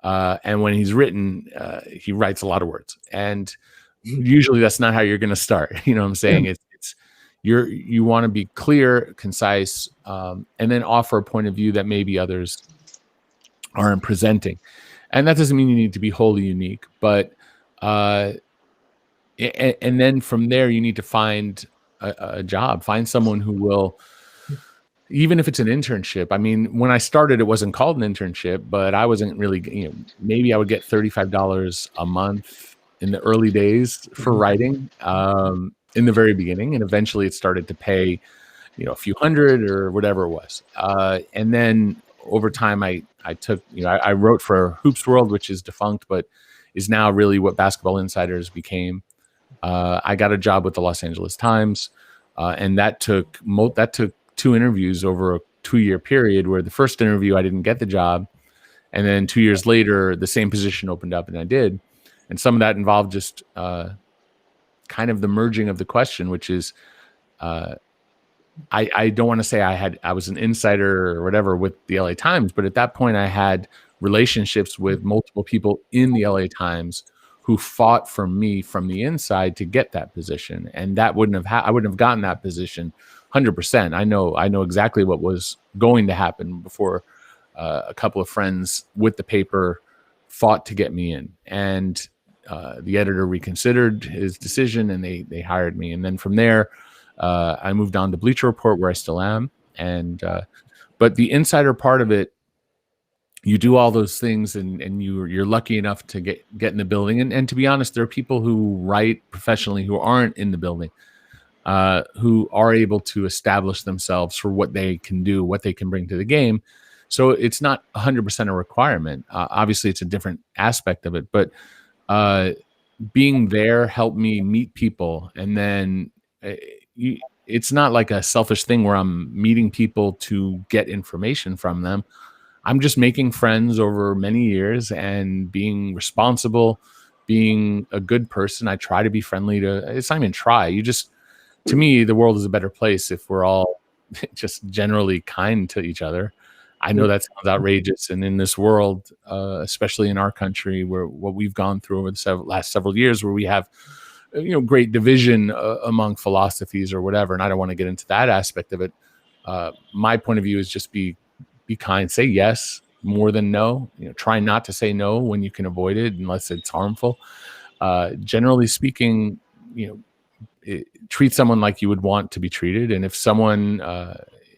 And when he's written, he writes a lot of words, and usually that's not how you're going to start. You know what I'm saying? Yeah. You want to be clear, concise, and then offer a point of view that maybe others aren't presenting. And that doesn't mean you need to be wholly unique, but and then from there you need to find a job, find someone who will, even if it's an internship. I mean, when I started, it wasn't called an internship, but I wasn't really, maybe I would get $35 a month in the early days for writing, in the very beginning. And eventually it started to pay, a few hundred or whatever it was. And then over time, I took, I wrote for Hoops World, which is defunct, but is now really what Basketball Insiders became. I got a job with the Los Angeles Times, and that took 2 interviews over a 2-year period, where the first interview I didn't get the job, and then 2 years later the same position opened up and I did. And some of that involved just kind of the merging of the question, which is I don't want to say I was an insider or whatever with the LA Times, but at that point I had relationships with multiple people in the LA Times who fought for me from the inside to get that position, and that I wouldn't have gotten that position 100%. I know exactly what was going to happen before a couple of friends with the paper fought to get me in, and the editor reconsidered his decision and they hired me. And then from there, I moved on to Bleacher Report, where I still am. And but the insider part of it, you do all those things, and you're lucky enough to get in the building. And to be honest, there are people who write professionally who aren't in the building, who are able to establish themselves for what they can do, what they can bring to the game. So it's not 100% a requirement. Obviously, it's a different aspect of it, but being there helped me meet people. And then it's not like a selfish thing where I'm meeting people to get information from them. I'm just making friends over many years and being responsible, being a good person. I try to be friendly it's not even try. To me, the world is a better place if we're all just generally kind to each other. I know that sounds outrageous, and in this world, especially in our country, where what we've gone through over the last several years, where we have, great division among philosophies or whatever, and I don't want to get into that aspect of it. My point of view is just be kind, say yes more than no. Try not to say no when you can avoid it, unless it's harmful. Generally speaking, treat someone like you would want to be treated, and if someone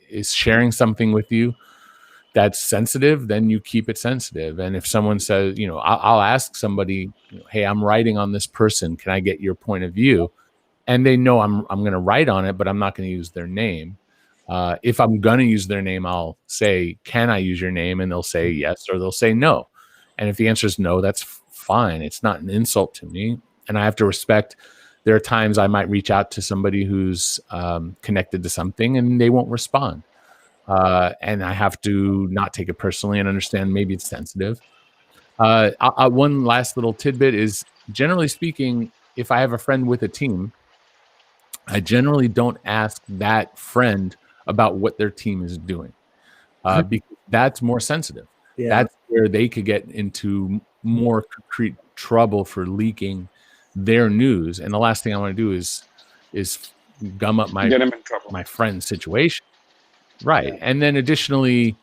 is sharing something with you that's sensitive, then you keep it sensitive. And if someone says, I'll ask somebody, hey, I'm writing on this person, can I get your point of view? And they know I'm going to write on it, but I'm not going to use their name. If I'm going to use their name, I'll say, can I use your name? And they'll say yes, or they'll say no. And if the answer is no, that's fine. It's not an insult to me. And I have to respect, there are times I might reach out to somebody who's connected to something and they won't respond. And I have to not take it personally and understand maybe it's sensitive. One last little tidbit is, generally speaking, if I have a friend with a team, I generally don't ask that friend about what their team is doing, because that's more sensitive. Yeah. That's where they could get into more concrete trouble for leaking their news. And the last thing I want to do is gum up my friend's situation. Right. Yeah. And then additionally,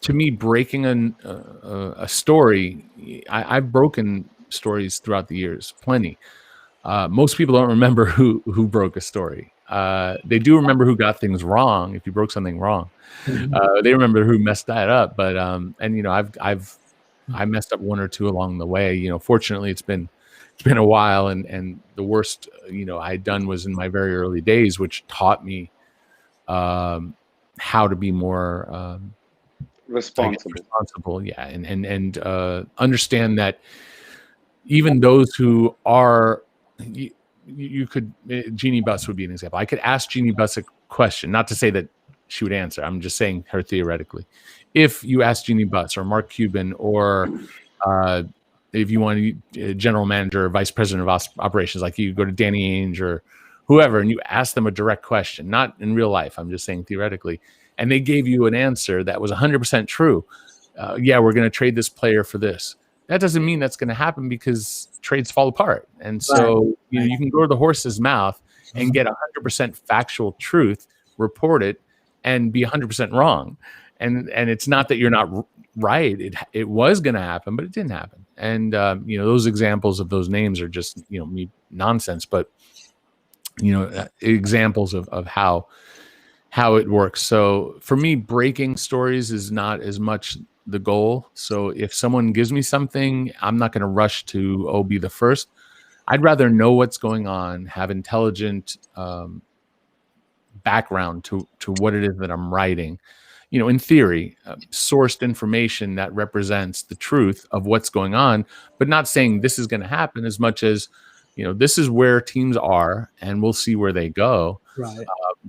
To me, breaking a story, I've broken stories throughout the years, plenty. Most people don't remember who broke a story. They do remember who got things wrong. If you broke something wrong, they remember who messed that up. But and you know, I messed up one or two along the way. You know, fortunately, it's been a while, and the worst I'd done was in my very early days, which taught me how to be more responsible. Yeah, and understand that even those who are you could Jeannie Buss would be an example. I could ask Jeannie Buss a question, not to say that she would answer. I'm just saying her theoretically. If you ask Jeannie Buss or Mark Cuban or if you want a general manager or vice president of operations, like you go to Danny Ainge or whoever, and you ask them a direct question, not in real life, I'm just saying theoretically, and they gave you an answer that was 100% true. Yeah, we're going to trade this player for this. That doesn't mean that's going to happen because trades fall apart. And so you can go to the horse's mouth and get 100% factual truth, report it, and be 100% wrong. And it's not that you're not right. It was going to happen, but it didn't happen. And those examples of those names are just nonsense. But examples of how it works. So for me, breaking stories is not as much the goal. So if someone gives me something, I'm not going to rush to be the first. I'd rather know what's going on, have intelligent background to what it is that I'm writing. In theory, sourced information that represents the truth of what's going on, but not saying this is going to happen as much as, this is where teams are and we'll see where they go. Right.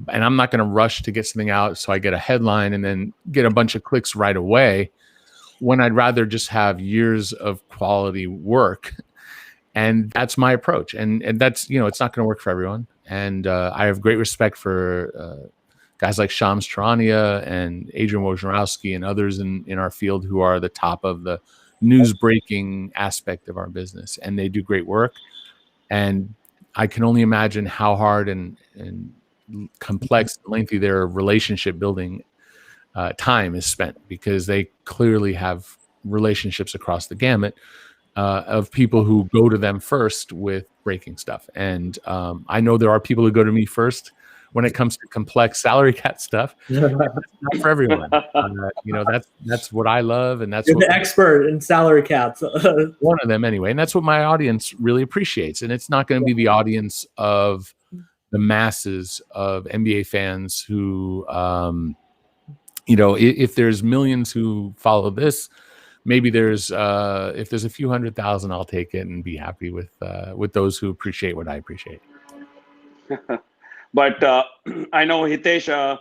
And I'm not going to rush to get something out so I get a headline and then get a bunch of clicks right away, when I'd rather just have years of quality work. And that's my approach. And that's, it's not going to work for everyone. And I have great respect for guys like Shams Charania and Adrian Wojnarowski and others in our field who are the top of the news breaking aspect of our business. And they do great work. And I can only imagine how hard and complex, lengthy their relationship building time is spent, because they clearly have relationships across the gamut of people who go to them first with breaking stuff. And I know there are people who go to me first when it comes to complex salary cap stuff. It's not for everyone. That's what I love, and that's You're the expert in salary caps. One of them anyway, and that's what my audience really appreciates. And it's not going to be the audience of the masses of NBA fans who, if there's millions who follow this, maybe there's if there's a few 100,000, I'll take it and be happy with those who appreciate what I appreciate. But I know Hitesh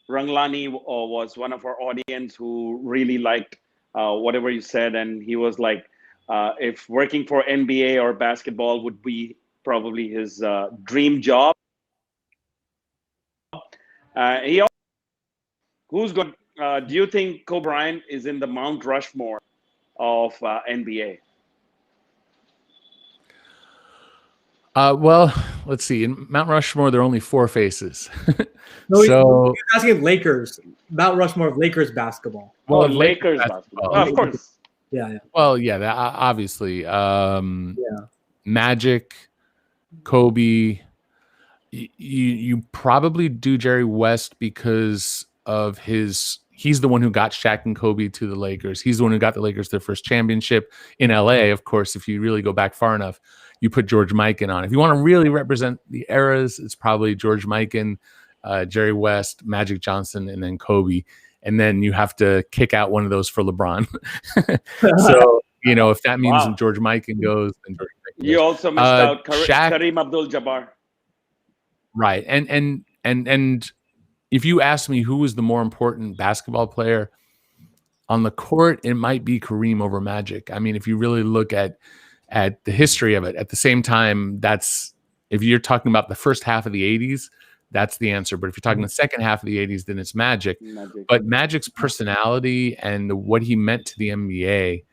Ranglani was one of our audience who really liked whatever you said, and he was like, if working for NBA or basketball would be probably his dream job. Who's going? Do you think Kobe Bryant is in the Mount Rushmore of NBA? Well, let's see. In Mount Rushmore, there are only 4 faces. No, so you're asking Lakers. Mount Rushmore of Lakers basketball. Well, Lakers basketball. Of course. Yeah. Well, yeah, obviously. Magic, Kobe. You probably do Jerry West because of he's the one who got Shaq and Kobe to the Lakers. He's the one who got the Lakers their first championship in LA. Of course, if you really go back far enough, you put George Mikan on. If you want to really represent the eras, it's probably George Mikan, Jerry West, Magic Johnson, and then Kobe. And then you have to kick out one of those for LeBron. So, if that means George Mikan goes, then George Mikan goes. You also missed out Kareem Abdul-Jabbar. Right. And if you ask me who was the more important basketball player on the court, it might be Kareem over Magic. I mean, if you really look at the history of it, at the same time, if you're talking about the first half of the 80s, that's the answer. But if you're talking the second half of the 80s, then it's Magic. But Magic's personality and what he meant to the NBA,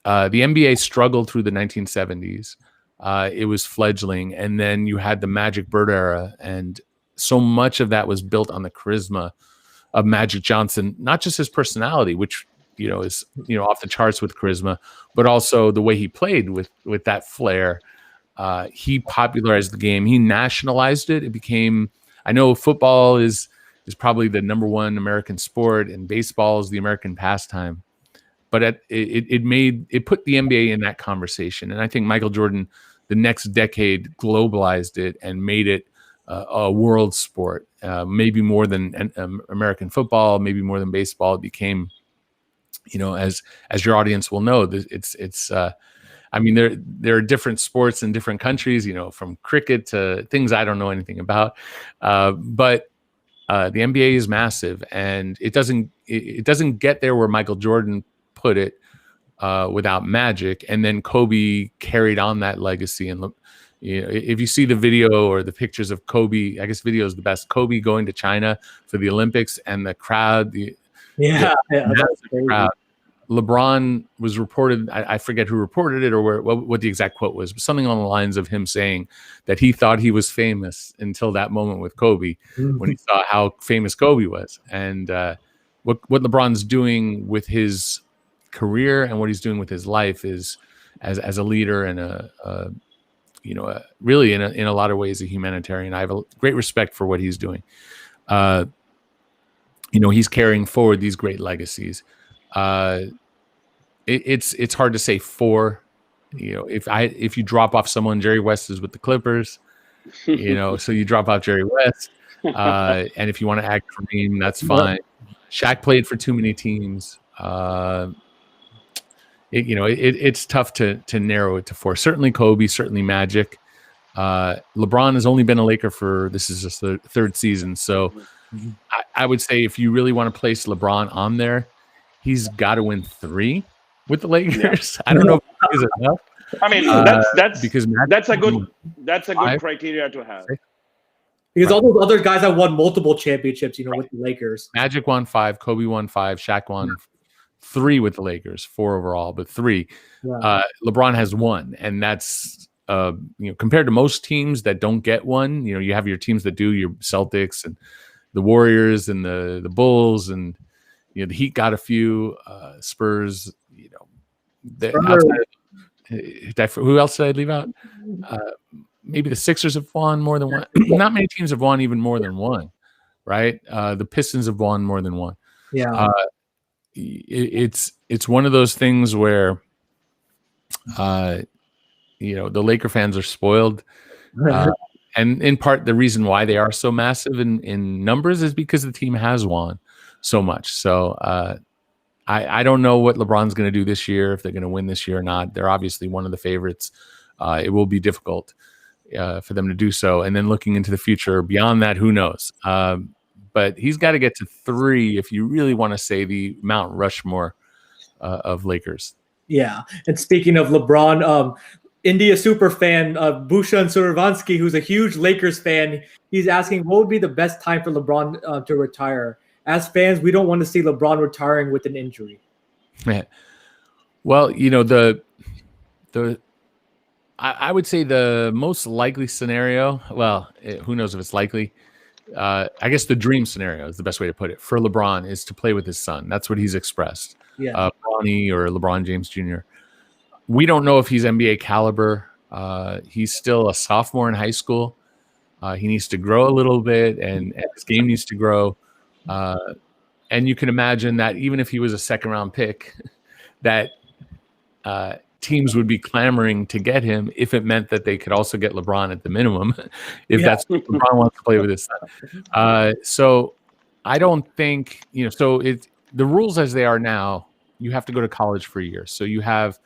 the NBA struggled through the 1970s. It was fledgling. And then you had the Magic Bird era, and so much of that was built on the charisma Magic Johnson, not just his personality, which is off the charts with charisma, but also the way he played with that flair. He popularized the game. He nationalized it. It became. I know football is probably the number one American sport, and baseball is the American pastime. But it put the NBA in that conversation, and I think Michael Jordan, the next decade, globalized it and made it a world sport. Maybe more than American football, maybe more than baseball. It became, as your audience will know, it's. I mean, there are different sports in different countries, from cricket to things I don't know anything about. But the NBA is massive, and it doesn't get there where Michael Jordan put it without Magic, and then Kobe carried on that legacy. And if you see the video or the pictures of Kobe, I guess video is the best. Kobe going to China for the Olympics, and the crowd, that's crowd. LeBron was reported, I forget who reported it or what the exact quote was, but something along the lines of him saying that he thought he was famous until that moment with Kobe, when he saw how famous Kobe was. And what LeBron's doing with his career and what he's doing with his life is as a leader and really in a lot of ways a humanitarian. I have a great respect for what he's doing. He's carrying forward these great legacies. It's hard to say for, if you drop off someone, Jerry West is with the Clippers, so you drop off Jerry West, and if you want to act Kareem, that's fine. Shaq played for too many teams. It's tough to narrow it to four. Certainly Kobe, certainly Magic. LeBron has only been a Laker this is just the third season, so I would say if you really want to place LeBron on there, he's got to win 3 with the Lakers. Yeah. I don't know if that is enough. I mean, that's a good criteria to have. Because all those other guys have won multiple championships, with the Lakers. Magic won 5, Kobe won 5, Shaq won 3 with the Lakers, 4 overall, but 3. Yeah. LeBron has 1, and that's compared to most teams that don't get 1. You have your teams that do, your Celtics and the Warriors and the Bulls, and the Heat got a few, Spurs. Who else did I leave out? Maybe the Sixers have won more than 1. Not many teams have won even more than 1, right? The Pistons have won more than 1. Yeah, it's one of those things where, the Laker fans are spoiled. And in part, the reason why they are so massive in numbers is because the team has won so much. So I don't know what LeBron's going to do this year, if they're going to win this year or not. They're obviously one of the favorites. It will be difficult for them to do so. And then looking into the future beyond that, who knows? But he's got to get to 3 if you really want to say the Mount Rushmore of Lakers. Yeah. And speaking of LeBron, India super fan Bhushan Suravansky, who's a huge Lakers fan, he's asking what would be the best time for LeBron to retire. As fans, we don't want to see LeBron retiring with an injury. Yeah. Well, I would say the most likely scenario, who knows if it's likely, I guess the dream scenario is the best way to put it, for LeBron is to play with his son. That's what he's expressed. Yeah. Bronny or LeBron James Jr. We don't know if he's NBA caliber. He's still a sophomore in high school. He needs to grow a little bit, and his game needs to grow. And you can imagine that even if he was a second-round pick, that teams would be clamoring to get him if it meant that they could also get LeBron at the minimum, if that's what LeBron wants to play with his son. So I don't think, the rules as they are now, you have to go to college for a year. So you have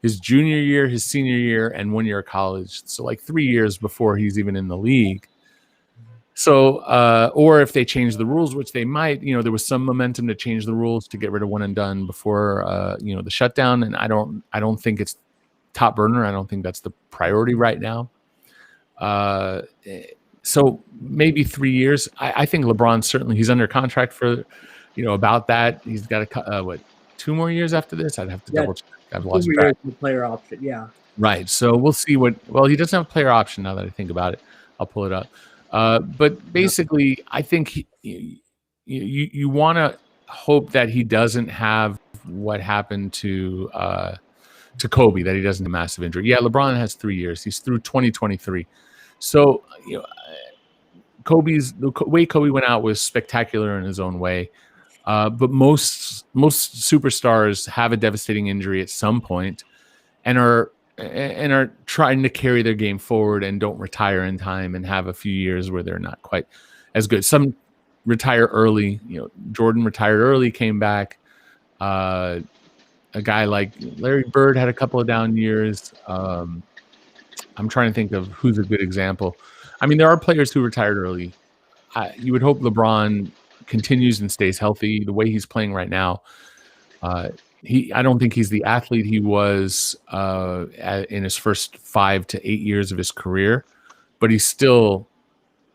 his junior year, his senior year, and 1 year of college. So like 3 years before he's even in the league. So, or if they change the rules, which they might, there was some momentum to change the rules to get rid of one and done before, the shutdown. And I don't think it's top burner. I don't think that's the priority right now. So maybe 3 years. I think LeBron certainly, he's under contract for, about that. He's got 2 more years after this? I'd have to double check. I've lost track. Player option, yeah. Right. So we'll see he doesn't have a player option now that I think about it. I'll pull it up. But basically, I think you want to hope that he doesn't have what happened to Kobe, that he doesn't have a massive injury. Yeah, LeBron has 3 years. He's through 2023. So, the way Kobe went out was spectacular in his own way. But most superstars have a devastating injury at some point and are trying to carry their game forward and don't retire in time and have a few years where they're not quite as good. Some retire early. Jordan retired early, came back. A guy like Larry Bird had a couple of down years. I'm trying to think of who's a good example. I mean, there are players who retired early. You would hope LeBron continues and stays healthy the way he's playing right now. I don't think he's the athlete he was in his first 5 to 8 years of his career, but he's still,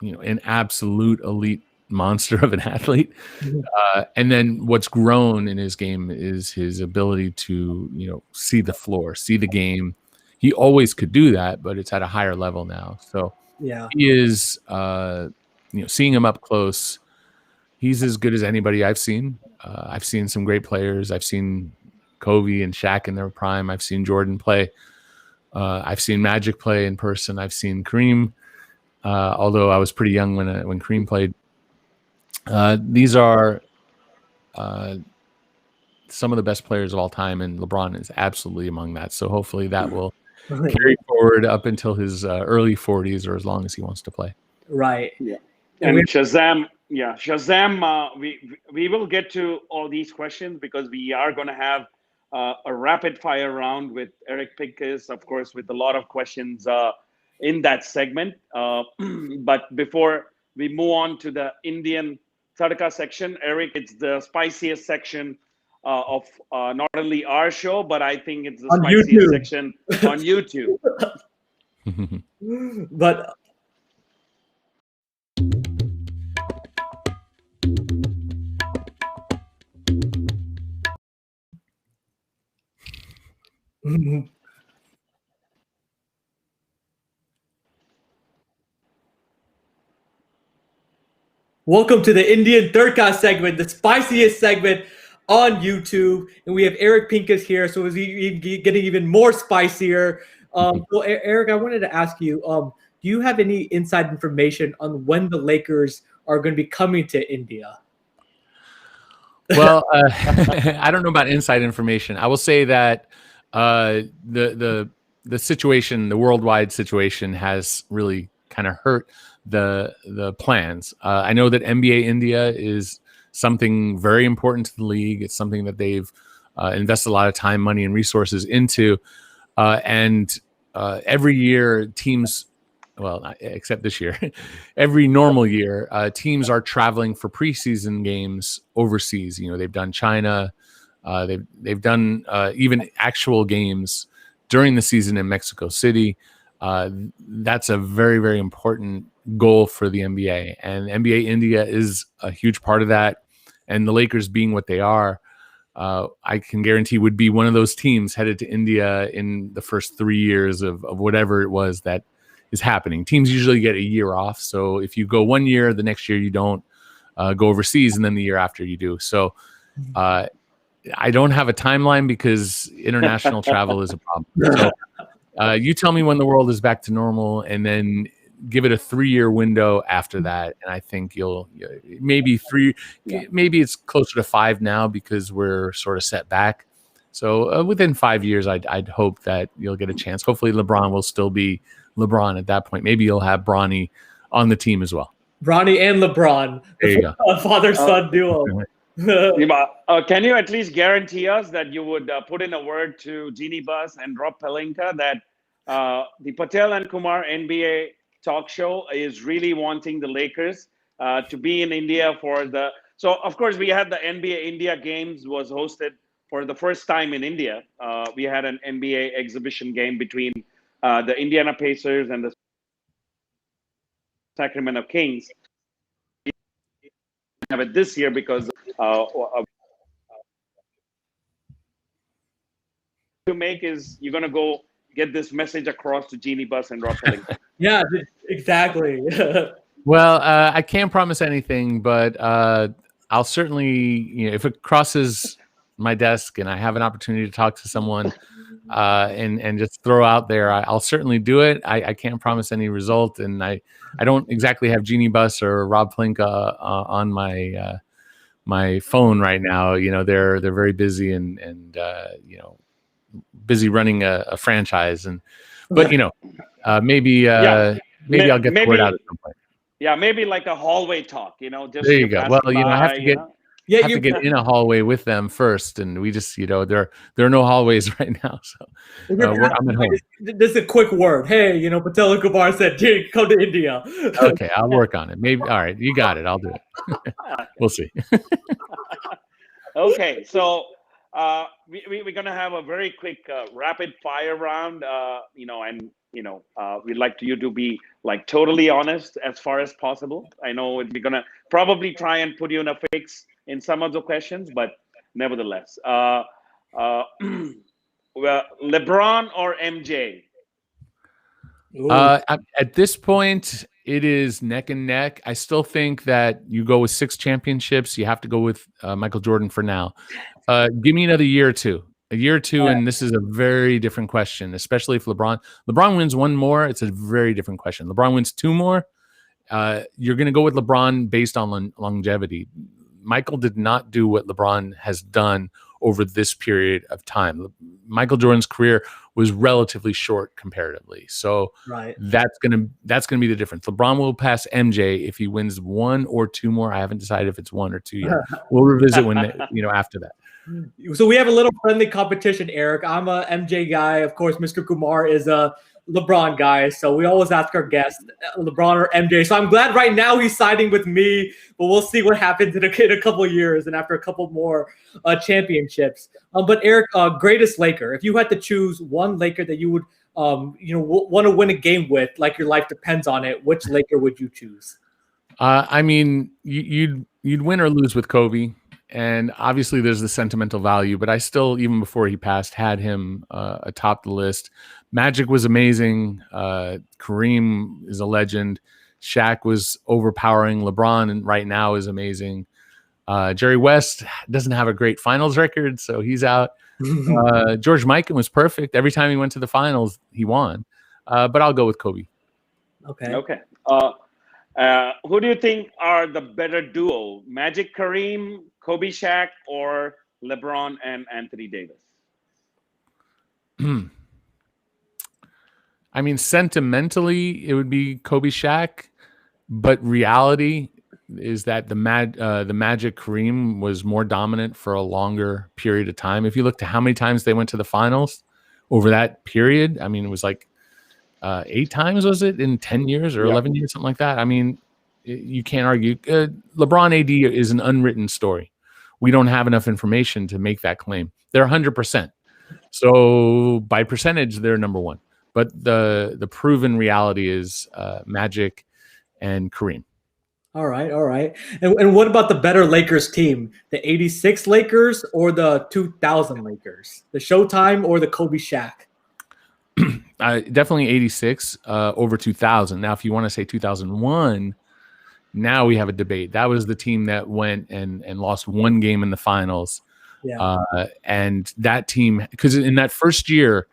an absolute elite monster of an athlete. And then what's grown in his game is his ability to, see the floor, see the game. He always could do that, but it's at a higher level now. So yeah, he is, seeing him up close. He's as good as anybody I've seen. I've seen some great players. I've seen Kobe and Shaq in their prime. I've seen Jordan play. I've seen Magic play in person. I've seen Kareem, although I was pretty young when Kareem played. These are some of the best players of all time, and LeBron is absolutely among that. So hopefully that will carry forward up until his early 40s or as long as he wants to play. Right. Yeah. And Shazam, we will get to all these questions because we are going to have a rapid fire round with Eric Pincus, of course, with a lot of questions in that segment. But before we move on to the Indian Tadka section, Eric, it's the spiciest section of not only our show, but I think it's the on spiciest YouTube. section on YouTube. But welcome to the Indian Third segment, the spiciest segment on YouTube, and we have Eric Pincus here, so is he getting even more spicier? So Eric, I wanted to ask you, do you have any inside information on when the Lakers are going to be coming to India? Well, I don't know about inside information. I will say that the situation, the worldwide situation, has really kind of hurt the plans. I know that NBA India is something very important to the league. It's something that they've invested a lot of time, money, and resources into. And every year, teams, well, except this year, every normal year, teams are traveling for preseason games overseas. They've done China, they've done even actual games during the season in Mexico City. That's a very, very important goal for the NBA, and NBA India is a huge part of that. And the Lakers, being what they are, I can guarantee would be one of those teams headed to India in the first 3 years of whatever it was that is happening. Teams usually get a year off. So if you go 1 year, the next year you don't go overseas, and then the year after you do. So I don't have a timeline because international travel is a problem. So you tell me when the world is back to normal, and then give it a 3-year window after that. And I think you'll maybe it's closer to 5 now because we're sort of set back. So within 5 years, I'd hope that you'll get a chance. Hopefully LeBron will still be LeBron at that point. Maybe you'll have Bronny on the team as well. Bronny and LeBron, there you go. Father-son duo. Can you at least guarantee us that you would put in a word to Jeannie Buss and Rob Pelinka that the Patel and Kumar NBA talk show is really wanting the Lakers to be in India for the... So, of course, we had the NBA India Games was hosted for the first time in India. We had an NBA exhibition game between the Indiana Pacers and the Sacramento Kings. We have it this year because to make is you're going to go get this message across to Jeannie Buss and Rob Pelinka. Yeah, exactly. Well, I can't promise anything, but I'll certainly, if it crosses my desk and I have an opportunity to talk to someone and just throw out there, I'll certainly do it. I can't promise any result, and I don't exactly have Jeannie Buss or Rob Plinka on my phone right now. They're very busy and busy running a franchise, but maybe I'll get the word out at some point. Yeah, maybe like a hallway talk, just There you go. Well, I have to get you get in a hallway with them first, and we just there are no hallways right now, so I'm at home. This is a quick word. Hey, Patel Kumar said, "Jake, come to India." Okay, I'll work on it. Maybe. All right, you got it. I'll do it. We'll see. Okay, so we're gonna have a very quick rapid fire round. We'd like you to be like totally honest as far as possible. I know we're gonna probably try and put you in a fix in some of the questions, but nevertheless, well, LeBron or MJ? At this point, it is neck and neck. I still think that you go with 6 championships. You have to go with Michael Jordan for now. Give me another year or two. And this is a very different question, especially if LeBron wins 1 more. It's a very different question. LeBron wins 2 more. You're going to go with LeBron based on longevity. Michael did not do what LeBron has done over this period of time. Michael Jordan's career was relatively short comparatively. So that's going to be the difference. LeBron will pass MJ if he wins 1 or 2 more. I haven't decided if it's 1 or 2 yet. We'll revisit when after that. So we have a little friendly competition, Eric. I'm a MJ guy. Of course, Mr. Kumar is a LeBron guy. So we always ask our guests, LeBron or MJ. So I'm glad right now he's siding with me, but we'll see what happens in a couple of years and after a couple more championships. But Eric, greatest Laker. If you had to choose one Laker that you would, want to win a game with, like your life depends on it, which Laker would you choose? I mean, you'd win or lose with Kobe. And obviously there's the sentimental value, but I still, even before he passed, had him atop the list. Magic was amazing. Kareem is a legend. Shaq was overpowering. LeBron and right now is amazing. Jerry West doesn't have a great finals record, so he's out. George Mikan was perfect. Every time he went to the finals, he won. But I'll go with Kobe. Okay. Who do you think are the better duo? Magic Kareem, Kobe Shaq, or LeBron and Anthony Davis? I mean, sentimentally, it would be Kobe Shaq, but reality is that the Magic Kareem was more dominant for a longer period of time. If you look to how many times they went to the finals over that period, I mean, it was like 8 times, was it, in 10 years or 11 years, something like that? I mean, you can't argue. LeBron AD is an unwritten story. We don't have enough information to make that claim. They're 100%. So by percentage, they're number 1. But the proven reality is Magic and Kareem. All right. And what about the better Lakers team? The 86 Lakers or the 2000 Lakers? The Showtime or the Kobe Shaq? Definitely 86 over 2000. Now, if you want to say 2001, now we have a debate. That was the team that went and lost 1 game in the finals. Yeah. And that team, because in that first year,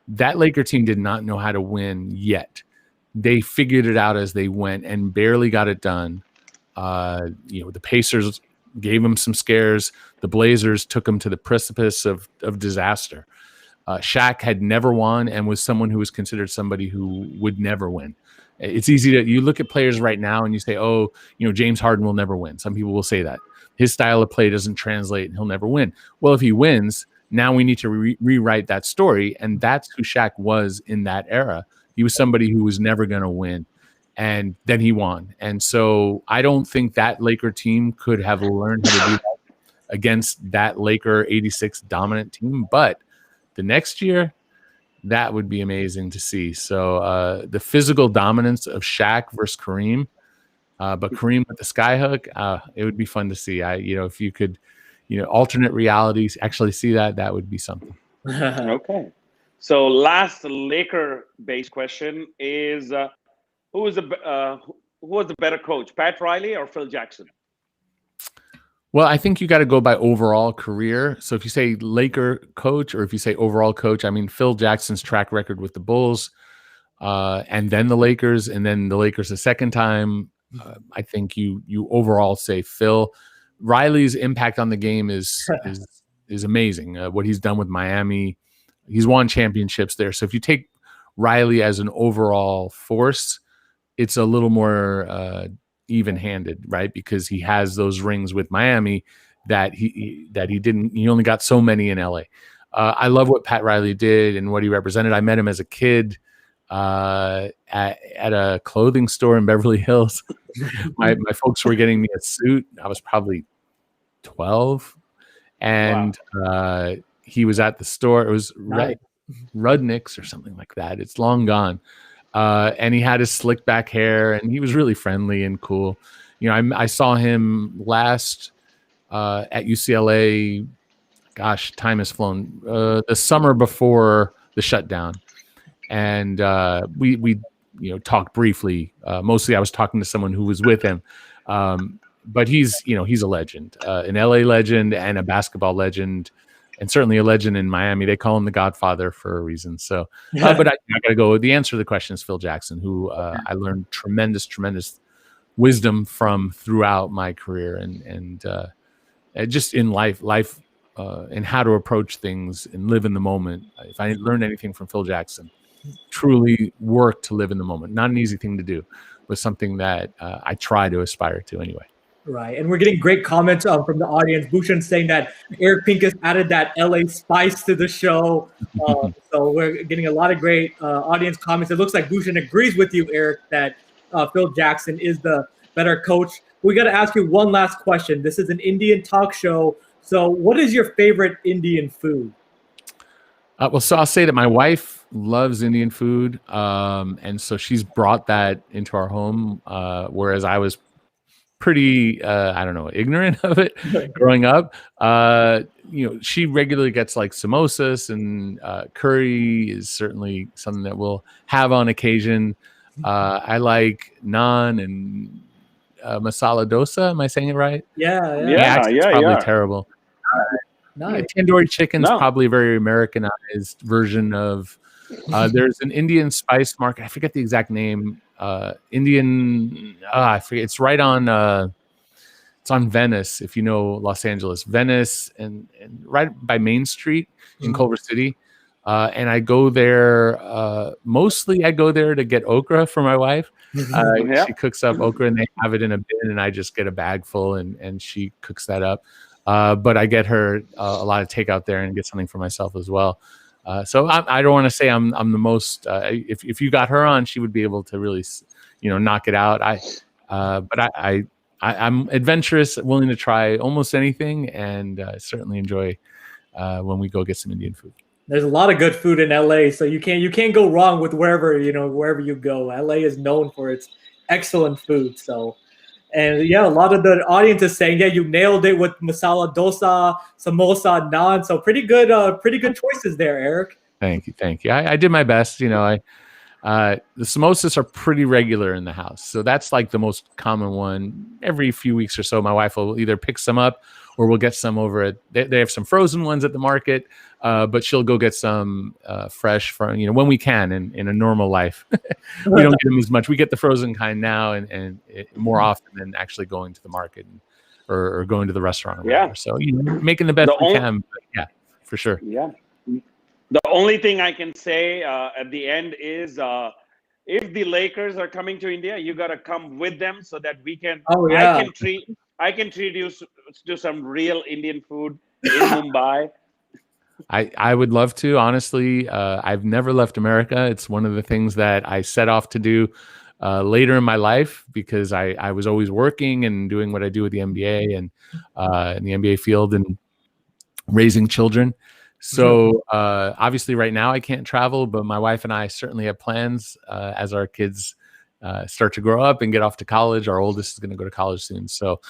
that Laker team did not know how to win yet. They figured it out as they went and barely got it done. The Pacers gave them some scares. The Blazers took them to the precipice of disaster. Shaq had never won and was someone who was considered somebody who would never win. It's easy you look at players right now and you say, James Harden will never win. Some people will say that. His style of play doesn't translate and he'll never win. Well, if he wins, now we need to rewrite that story. And that's who Shaq was in that era. He was somebody who was never going to win. And then he won. And so I don't think that Laker team could have learned how to do that against that Laker 86 dominant team. But the next year, that would be amazing to see. So the physical dominance of Shaq versus Kareem, but Kareem with the skyhook, it would be fun to see. If you could, alternate realities, actually see that would be something. Okay. So last Laker-based question is, who was the better coach, Pat Riley or Phil Jackson? Well, I think you got to go by overall career. So if you say Laker coach or if you say overall coach, I mean, Phil Jackson's track record with the Bulls, and then the Lakers, and then the Lakers a second time. I think you overall say Phil. Riley's impact on the game is amazing. What he's done with Miami, he's won championships there. So if you take Riley as an overall force, it's a little more even-handed, right? Because he has those rings with Miami that he didn't. He only got so many in LA. I love what Pat Riley did and what he represented. I met him as a kid at a clothing store in Beverly Hills. my folks were getting me a suit. I was probably 12, and he was at the store. It was Rudnick's or something like that. It's long gone. And he had his slick back hair, and he was really friendly and cool. You know, I saw him last at UCLA. Gosh, time has flown. The summer before the shutdown, and we talked briefly. Mostly, I was talking to someone who was with him. But he's a legend, an LA legend and a basketball legend, and certainly a legend in Miami. They call him the Godfather for a reason. So, but I got to go. The answer to the question is Phil Jackson, who I learned tremendous wisdom from throughout my career, and just in life, and how to approach things and live in the moment. If I learned anything from Phil Jackson, truly work to live in the moment. Not an easy thing to do, but something that I try to aspire to anyway. Right, and we're getting great comments from the audience. Bhushan saying that Eric Pincus added that LA spice to the show. So we're getting a lot of great audience comments. It looks like Bhushan agrees with you, Eric, that Phil Jackson is the better coach. We got to ask you one last question. This is an Indian talk show. So what is your favorite Indian food? So I'll say that my wife loves Indian food. And so she's brought that into our home, whereas I was pretty ignorant of it growing up. She regularly gets like samosas, and curry is certainly something that we'll have on occasion. I like naan and masala dosa. Am I saying it right? Yeah. It's probably terrible. Nice. Tandoori chicken's probably a very Americanized version of. There's an Indian spice market. I forget the exact name. Indian. I forget. It's right on. It's on Venice, if you know Los Angeles, Venice, and right by Main Street in Culver City. And I go there. Mostly, I go there to get okra for my wife. She cooks up okra, and they have it in a bin, and I just get a bag full, and she cooks that up. But I get her a lot of takeout there, and get something for myself as well. So I don't want to say I'm the most. If you got her on, she would be able to really, knock it out. I'm adventurous, willing to try almost anything, and certainly enjoy when we go get some Indian food. There's a lot of good food in LA, so you can't go wrong with wherever you go. LA is known for its excellent food. So, and yeah, a lot of the audience is saying, yeah, you nailed it with masala dosa, samosa, naan. So pretty good choices there, Eric. Thank you. I did my best. The samosas are pretty regular in the house. So that's like the most common one. Every few weeks or so, my wife will either pick some up or we'll get some over at, they have some frozen ones at the market, but she'll go get some fresh from, when we can in a normal life. We don't get them as much. We get the frozen kind now and more often than actually going to the market or going to the restaurant. Or whatever. So, making the best we can. But yeah, for sure. Yeah. The only thing I can say at the end is if the Lakers are coming to India, you got to come with them so that we can. Oh, yeah. I can treat you to some real Indian food in Mumbai. I would love to. Honestly, I've never left America. It's one of the things that I set off to do later in my life because I was always working and doing what I do with the NBA and in the NBA field and raising children. So obviously right now I can't travel, but my wife and I certainly have plans as our kids start to grow up and get off to college. Our oldest is going to go to college soon. So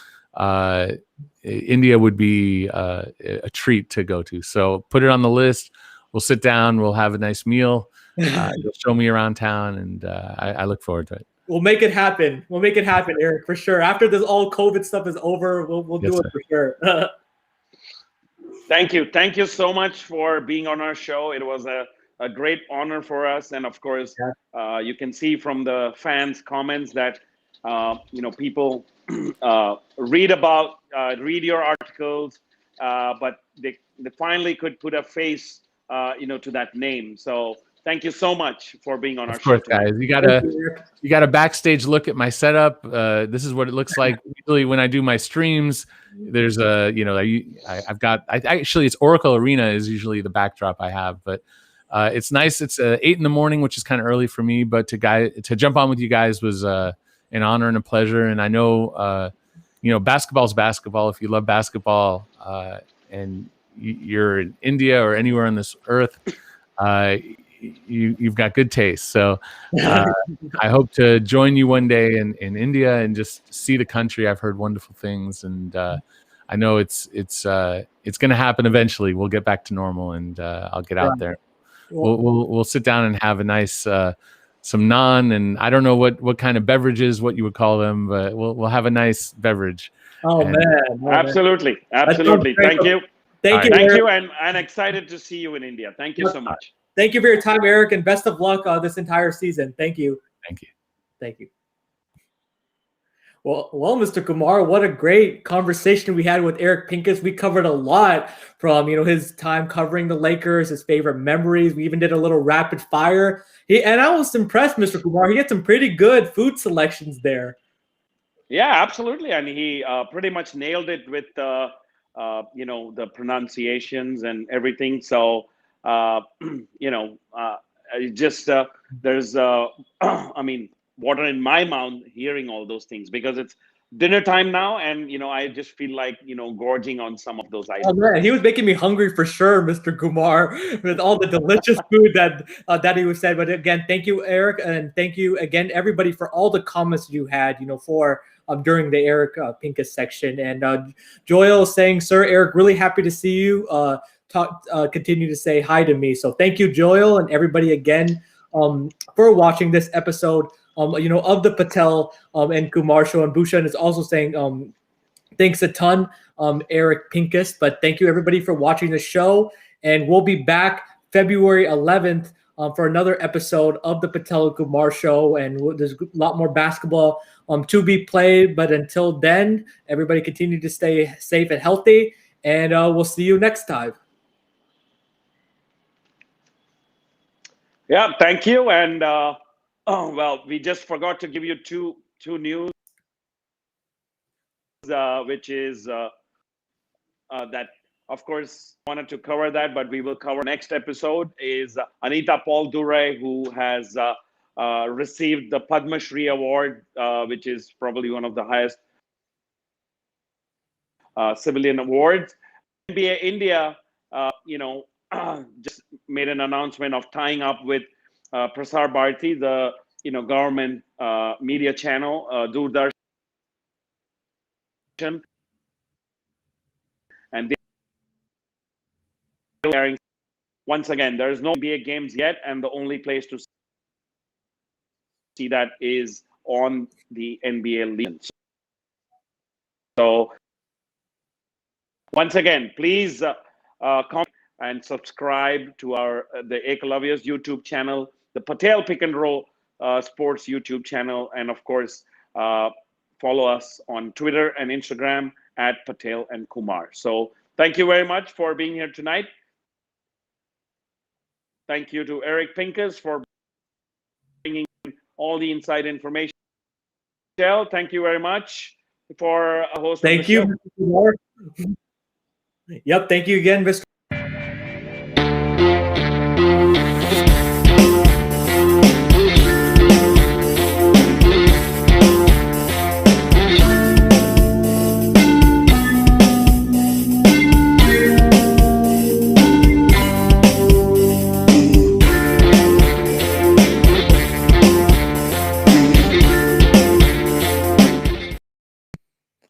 India would be a treat to go to. So put it on the list. We'll sit down. We'll have a nice meal. You'll show me around town, and I look forward to it. We'll make it happen. We'll make it happen, Eric, for sure. After this all COVID stuff is over, we'll Yes, do it sir. for sure. Thank you. Thank you so much for being on our show. It was a great honor for us. And of course, you can see from the fans' comments that, people read your articles, but they finally could put a face, to that name. So thank you so much for being on our Of course, show tonight. guys. You got a backstage look at my setup. This is what it looks like usually when I do my streams. There's I've got actually it's Oracle Arena is usually the backdrop I have, but it's nice. It's 8 a.m, which is kind of early for me, but to jump on with you guys was an honor and a pleasure. And I know basketball's basketball. If you love basketball and you're in India or anywhere on this earth, you've got good taste. So I hope to join you one day in India and just see the country. I've heard wonderful things, and I know it's going to happen eventually. We'll get back to normal, and I'll get out there. We'll sit down and have a nice some naan, and I don't know what kind of beverages, what you would call them, but we'll have a nice beverage. Absolutely. Thank you. Thank you, and I'm excited to see you in India. Thank you so much. Thank you for your time, Eric, and best of luck this entire season. Thank you. Thank you. Well, Mr. Kumar, what a great conversation we had with Eric Pincus. We covered a lot from his time covering the Lakers, his favorite memories. We even did a little rapid fire. And I was impressed, Mr. Kumar. He had some pretty good food selections there. Yeah, absolutely, and he pretty much nailed it with the pronunciations and everything. So. There's water in my mouth hearing all those things, because it's dinner time now, and I just feel like gorging on some of those items. Oh man, he was making me hungry for sure, Mr. Kumar, with all the delicious food that he was said. But again, thank you, Eric, and thank you again, everybody, for all the comments you had, for during the Eric Pincus section. And Joel saying, "Sir Eric, really happy to see you." Continue to say hi to me. So thank you, Joel, and everybody again for watching this episode of the Patel and Kumar show. And Bhushan is also saying thanks a ton, Eric Pincus. But thank you everybody for watching the show, and we'll be back February 11th for another episode of the Patel and Kumar show. And there's a lot more basketball to be played. But until then, everybody continue to stay safe and healthy, and we'll see you next time. Yeah, thank you. And we just forgot to give you two news, which is that, of course, wanted to cover that, but we will cover next episode is Anita Paul Dure, who has received the Padma Shri Award, which is probably one of the highest civilian awards. NBA India, just made an announcement of tying up with Prasar Bharati, the government media channel, Doordarshan, and they are airing. Once again, there is no NBA games yet, and the only place to see that is on the NBA League. So once again, please comment and subscribe to the Ekalavyas YouTube channel, the Patel Pick and Roll Sports YouTube channel, and of course, follow us on Twitter and Instagram at Patel and Kumar. So thank you very much for being here tonight. Thank you to Eric Pincus for bringing all the inside information. Patel, thank you very much for hosting the show. Thank you. Yep, thank you again, Mr.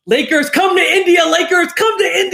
Lakers, come to India! Lakers, come to India!